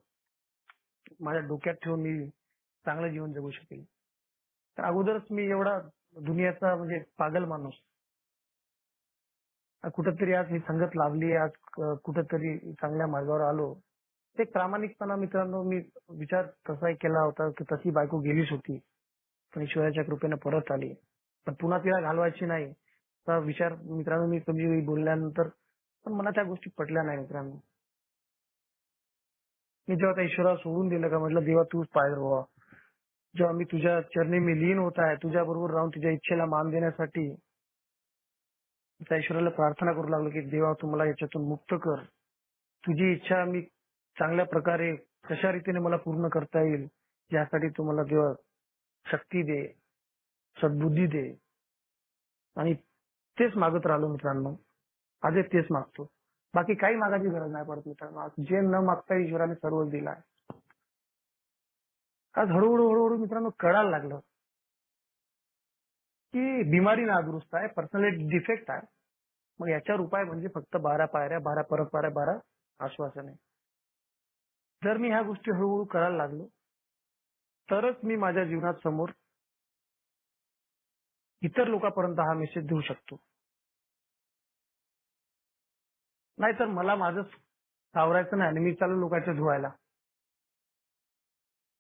Speaker 1: माझ्या डोक्यात ठेवून मी चांगलं जीवन जगू शकेल. तर अगोदरच मी एवढा दुनियाचा म्हणजे पागल माणूस कुठेतरी आज ही संगत लाभली, आज कुठेतरी चांगल्या मार्गावर आलो. ते प्रामाणिकपणा मित्रांनो मी विचार तसाही केला होता की तशी बायको गेलीच होती पण ईश्वराच्या कृपेने परत आली. पण पुन्हा तिला घालवायची नाही असा विचार मित्रांनो मी कधी बोलल्यानंतर पण मला त्या गोष्टी पटल्या नाही मित्रांनो. मी जेव्हा त्या ईश्वराला सोडून दिलं का म्हटलं देवा तूच पाहिजे बाबा. जेव्हा मी तुझ्या चरणी मी लीन होत आहे तुझ्या बरोबर राहून तुझ्या इच्छेला मान देण्यासाठी त्या ईश्वराला प्रार्थना करू लागलो की देवा तू मला याच्यातून मुक्त कर. तुझी इच्छा मी चांगल्या प्रकारे कशा रीतीने मला पूर्ण करता येईल यासाठी तू मला देवा शक्ती दे, सद्बुद्धी दे. आणि तेच मागत राहिलो मित्रांनो. आजही तेच मागतो. बाकी काही मागायची गरज नाही पडत मित्रांनो. जे न मागता ईश्वराने सर्व दिलं आहे. आज हळूहळू मित्रांनो कळायला लागलं की बिमारी नादुरुस्त आहे, पर्सनॅलिटी डिफेक्ट आहे. मग याच्यावर उपाय म्हणजे फक्त 12 पायऱ्या, 12 परतवाऱ्या, 12 आश्वासने. जर मी ह्या गोष्टी हळूहळू करायला लागलो तरच मी माझ्या जीवनात समोर इतर लोकांपर्यंत हा मेसेज देऊ शकतो. नाहीतर मला माझंच सावरायचं नाही आणि मी चालू लोकांच्या धुवायला.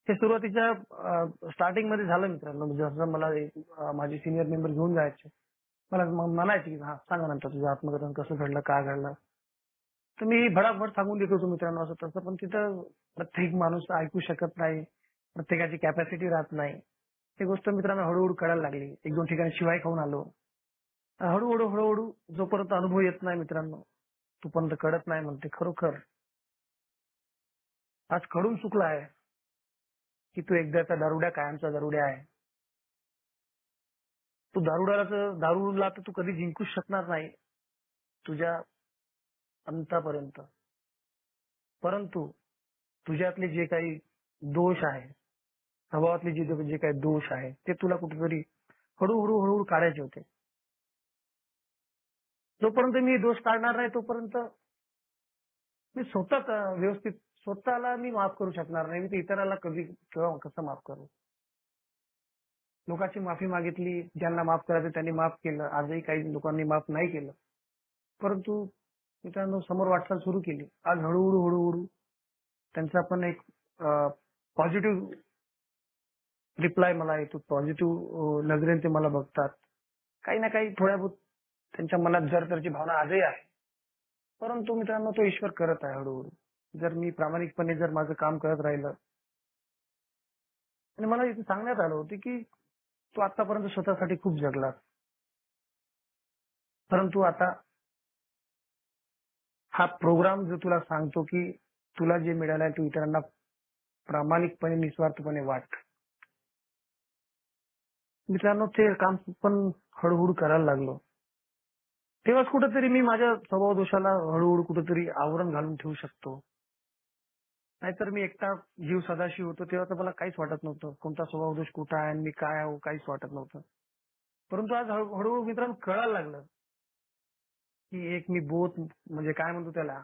Speaker 1: हे सुरुवातीच्या स्टार्टिंगमध्ये झालं मित्रांनो. म्हणजे जसं मला माझे सिनियर मेंबर घेऊन जायचे. मला म्हणायचे की हा सांगा नंतर तुझं आत्मकथन कसं घडलं, काय घडलं. तर मी भडाभड सांगून देत होतो मित्रांनो असं तसं. पण तिथं प्रत्येक माणूस ऐकू शकत नाही. प्रत्येकाची कॅपॅसिटी राहत नाही. ही गोष्ट मित्रांनो हळूहळू कळायला लागली. 1-2 ठिकाणी शिवाय खाऊन आलो. हळूहळू जोपर्यंत अनुभव येत नाही मित्रांनो, तोपर्यंत कळत नाही म्हणते खरोखर. आज कळून चुकला आहे की तू एकदाचा दारुड्या कायमचा दारुड्या आहे. तू दारूला तर तू कधी जिंकूच शकणार नाही तुझ्या अंतापर्यंत. परंतु तुझ्यातले जे काही दोष आहे, स्वभावातले जे काही दोष आहे, ते तुला कुठेतरी हळूहळू काढायचे होते. जोपर्यंत मी दोष काढणार नाही तोपर्यंत मी स्वतःच व्यवस्थित स्वतःला मी माफ करू शकणार नाही. मी तर इतराला कधी किंवा कसं माफ करू? लोकांची माफी मागितली, ज्यांना माफ करायचं त्यांनी माफ केलं. आजही काही लोकांनी माफ नाही केलं. परंतु मित्रांनो समोर वाटचाल सुरू केली. आज हळूहळू त्यांचा पण एक पॉझिटिव्ह रिप्लाय मला येतो. पॉझिटिव्ह नजरेने ते मला बघतात. काही ना काही थोड्या बहुत त्यांच्या मनात जर भावना आजही आहे. परंतु मित्रांनो तो ईश्वर करत आहे हळूहळू. जर मी प्रामाणिकपणे जर माझं काम करत राहिलं आणि मला इथे सांगण्यात आलं होतं की तू आतापर्यंत स्वतःसाठी खूप जगलास. परंतु आता हा प्रोग्राम जो तुला सांगतो की तुला जे मिळालंय तू इतरांना प्रामाणिकपणे निस्वार्थपणे वाट. मित्रांनो ते काम पण हळूहळू करायला लागलो. तेव्हाच कुठेतरी मी माझ्या स्वभाव दोषाला हळूहळू कुठेतरी आवरण घालून ठेवू शकतो. नाहीतर मी एकटा जीव सदाशिव होतो तेव्हा तर मला काहीच वाटत नव्हतं. कोणता स्वभाव दोष कुठं आहे आणि मी काय आहो काहीच वाटत नव्हतं. परंतु आज हळूहळू मित्रांनो कळायला लागलं की एक मी बोथ म्हणजे काय म्हणतो त्याला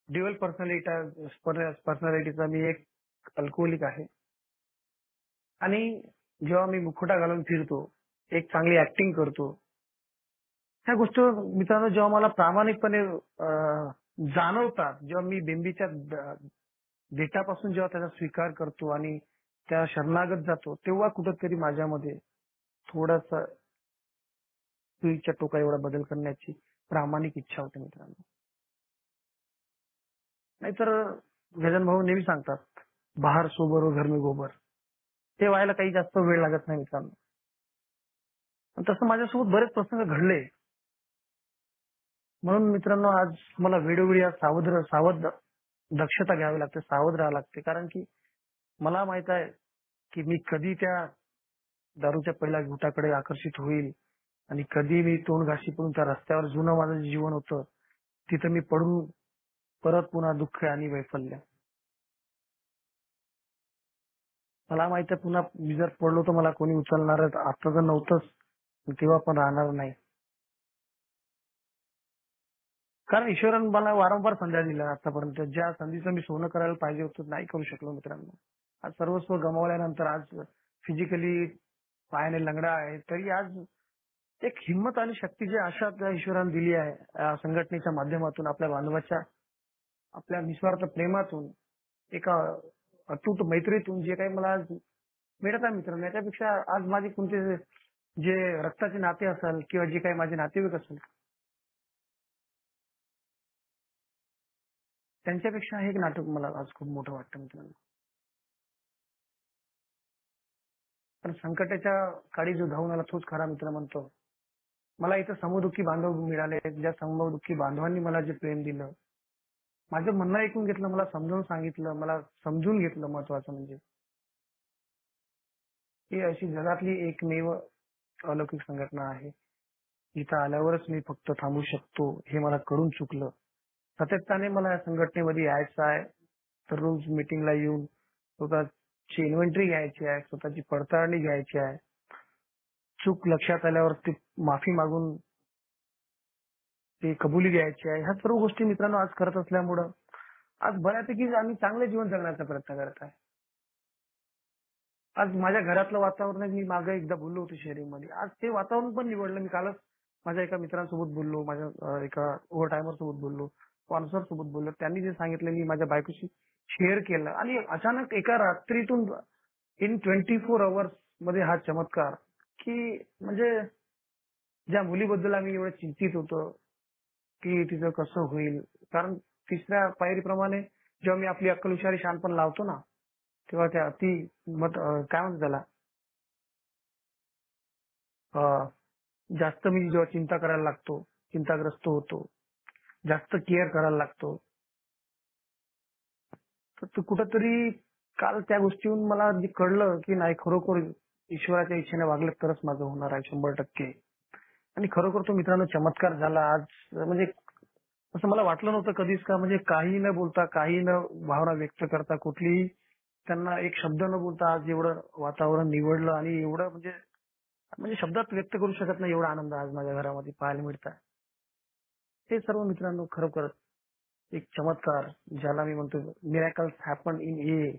Speaker 1: ड्युअल पर्सनॅलिटीचा मी एक अल्कोहोलिक आहे. आणि जेव्हा मी मुखवटा घालून फिरतो, एक चांगली ऍक्टिंग करतो, ह्या गोष्टी मित्रांनो जेव्हा मला प्रामाणिकपणे जाणवतात, जेव्हा मी बिंबीच्या देठापासून जेव्हा त्याचा स्वीकार करतो आणि त्या शरणागत जातो, तेव्हा कुठेतरी माझ्यामध्ये थोडासा सुईच्या टोका एवढा बदल करण्याची प्रामाणिक इच्छा होते मित्रांनो. नाहीतर गजानन भाऊ नेहमी सांगतात, बाहेर सोबर व घर में गोबर. ते व्हायला काही जास्त वेळ लागत नाही मित्रांनो. तसं माझ्यासोबत बरेच प्रसंग घडले. म्हणून मित्रांनो आज मला वेळोवेळी सावध दक्षता घ्यावी लागते, सावध राहावं लागते. कारण की मला माहित आहे की मी कधी त्या दारूच्या पहिल्या घुटाकडे आकर्षित होईल आणि कधी मी तोंड घाशी पडून त्या रस्त्यावर जुनं माझं जीवन होतं तिथं मी पडून परत पुन्हा दुःख आणि वैफल्य. मला माहित आहे पुन्हा मी जर पडलो तर मला कोणी उचलणार आता तर नव्हतंच तेव्हा पण राहणार नाही. कारण ईश्वरानं मला वारंवार संध्या दिल्या आतापर्यंत. ज्या संधीचं मी सोनं करायला पाहिजे होतं नाही करू शकलो मित्रांनो. आज सर्वस्व गमावल्यानंतर आज फिजिकली पायाने लंगडा आहे तरी आज एक हिंमत आणि शक्ती जी आशा त्या ईश्वरानं दिली आहे संघटनेच्या माध्यमातून आपल्या बांधवाच्या आपल्या निस्वार्थ प्रेमातून एका अतूट मैत्रीतून जे काही मला आज मिळत आहे मित्रांनो, याच्यापेक्षा आज माझे कोणते जे रक्ताचे नाते असेल किंवा जे काही माझे नातेवाईक असेल त्यांच्यापेक्षा हे एक नाटक मला आज खूप मोठं वाटतं मित्रांनो. पण संकटाच्या काळी जो धावून आला तोच खरा मित्र म्हणतो. मला इथं समदुःखी बांधव मिळाले. ज्या समदुःखी बांधवांनी मला जे प्रेम दिलं, माझं म्हणणं ऐकून घेतलं, मला समजावून सांगितलं, मला समजून घेतलं. महत्वाचं म्हणजे ही अशी जगातली एकमेव अलौकिक संघटना आहे. इथं आल्यावरच मी फक्त थांबू शकतो हे मला कळून चुकलं. सातत्याने मला या संघटनेमध्ये यायचं आहे. दररोज मीटिंगला येऊन स्वतःची इन्व्हेंटरी घ्यायची आहे, स्वतःची पडताळणी घ्यायची आहे. चूक लक्षात आल्यावर ती माफी मागून ती कबुली घ्यायची आहे. ह्या सर्व गोष्टी मित्रांनो आज करत असल्यामुळं आज बऱ्यापैकी आम्ही चांगले जीवन जगण्याचा प्रयत्न करत आहे. आज माझ्या घरातलं वातावरण मी मागे एकदा बोललो होतो शेअरिंगमध्ये. आज ते वातावरण पण निवडलं. मी कालच माझ्या एका मित्रांसोबत बोललो, माझ्या एका ओव्हर टायमर सोबत बोललो, स्पॉन्सर सोबत बोललो. त्यांनी जे सांगितलं मी माझ्या बायकोशी शेअर केलं आणि अचानक एका रात्रीतून इन 24 अवर्स मध्ये हा चमत्कार, की म्हणजे ज्या मुलीबद्दल आम्ही एवढं चिंतित होतो, की तिचं कसं होईल. कारण तिसऱ्या पायरीप्रमाणे जेव्हा मी आपली अक्कलहुशारी शहाणपण लावतो ना, तेव्हा त्या काय म्हणतात त्याला, अ, जास्त मी जेव्हा चिंता करायला लागतो, चिंताग्रस्त होतो, जास्त केअर करायला लागतो, तर ते कुठंतरी काल त्या गोष्टीहून मला जे कळलं, की नाही खरोखर ईश्वराच्या इच्छेने वागलं तरच माझं होणार आहे 100%. आणि खरोखर तो मित्रांनो चमत्कार झाला आज. म्हणजे असं मला वाटलं नव्हतं कधीच का म्हणजे काही न बोलता, काही न भावना व्यक्त करता, कुठलीही त्यांना एक शब्द न बोलता आज एवढं वातावरण निवडलं आणि एवढं म्हणजे म्हणजे शब्दात व्यक्त करू शकत नाही एवढा आनंद आज माझ्या घरामध्ये पाहायला मिळत आहे. हे सर्व मित्रांनो खरोखर एक चमत्कार, ज्याला मी म्हणतो miracles happen in A.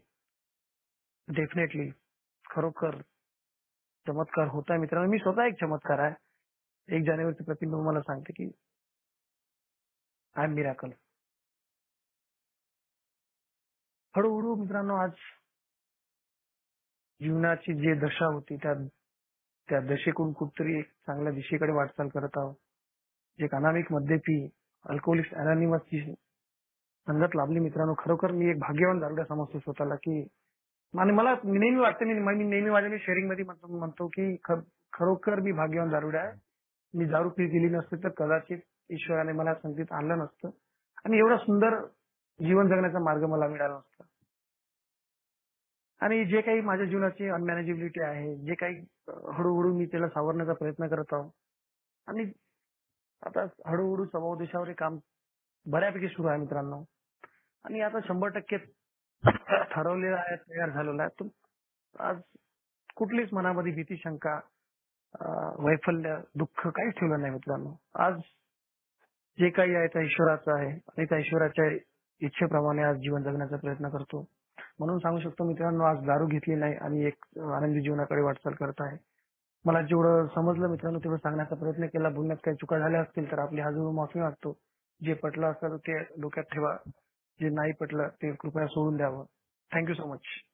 Speaker 1: Definitely खरोखर चमत्कार होत आहे मित्रांनो. मी स्वतः एक चमत्कार आहे. 1 जानेवारीचं प्रतिबिंब मला सांगते की आय एम मिरॅकल. हळूहळू मित्रांनो आज जीवनाची जी दशा होती त्या त्या दशेकडून कुठतरी एक चांगल्या दिशेकडे वाटचाल करत आहोत. जे एक अनामिक मद्यपी अल्कोहोलिक्स अनॉनिमसची संगत लाभली मित्रांनो. खरोखर मी एक भाग्यवान दारुडा समजतो स्वतःला, की आणि मला नेहमी वाटतं, मी नेहमी माझ्या शेअरिंग मध्ये म्हणतो की खरोखर मी भाग्यवान दारुडा आहे. मी दारू केली नसते तर कदाचित ईश्वराने मला संगीत आणलं नसतं आणि एवढा सुंदर जीवन जगण्याचा मार्ग मला मिळाला नसता. आणि जे काही माझ्या जीवनाची अनमॅनेजेबिलिटी आहे, जे काही हळूहळू मी त्याला सावरण्याचा प्रयत्न करत आहोत आणि आता हळूहळू स्वभाव देशावर हे काम बऱ्यापैकी सुरू आहे मित्रांनो. आणि आता 100% ठरवलेलं आहे, तयार झालेलं आहे. आज कुठलीच मनामध्ये भीती, शंका, वैफल्य, दुःख काहीच ठेवलं नाही मित्रांनो. आज जे काही आहे त्या ईश्वराचं आहे आणि त्या ईश्वराच्या इच्छेप्रमाणे आज जीवन जगण्याचा प्रयत्न करतो. म्हणून सांगू शकतो मित्रांनो, आज दारू घेतली नाही आणि एक आनंदी जीवनाकडे वाटचाल करत आहे. मला जेवढं समजलं मित्रांनो तेवढं सांगण्याचा प्रयत्न केला. बोलण्यात काही चुका झाल्या असतील तर आपली हाजर माफी मागतो. जे पटलं असेल ते डोक्यात ठेवा. जे नाही पटलं ते कृपया सोडून द्यावं. Thank you so much.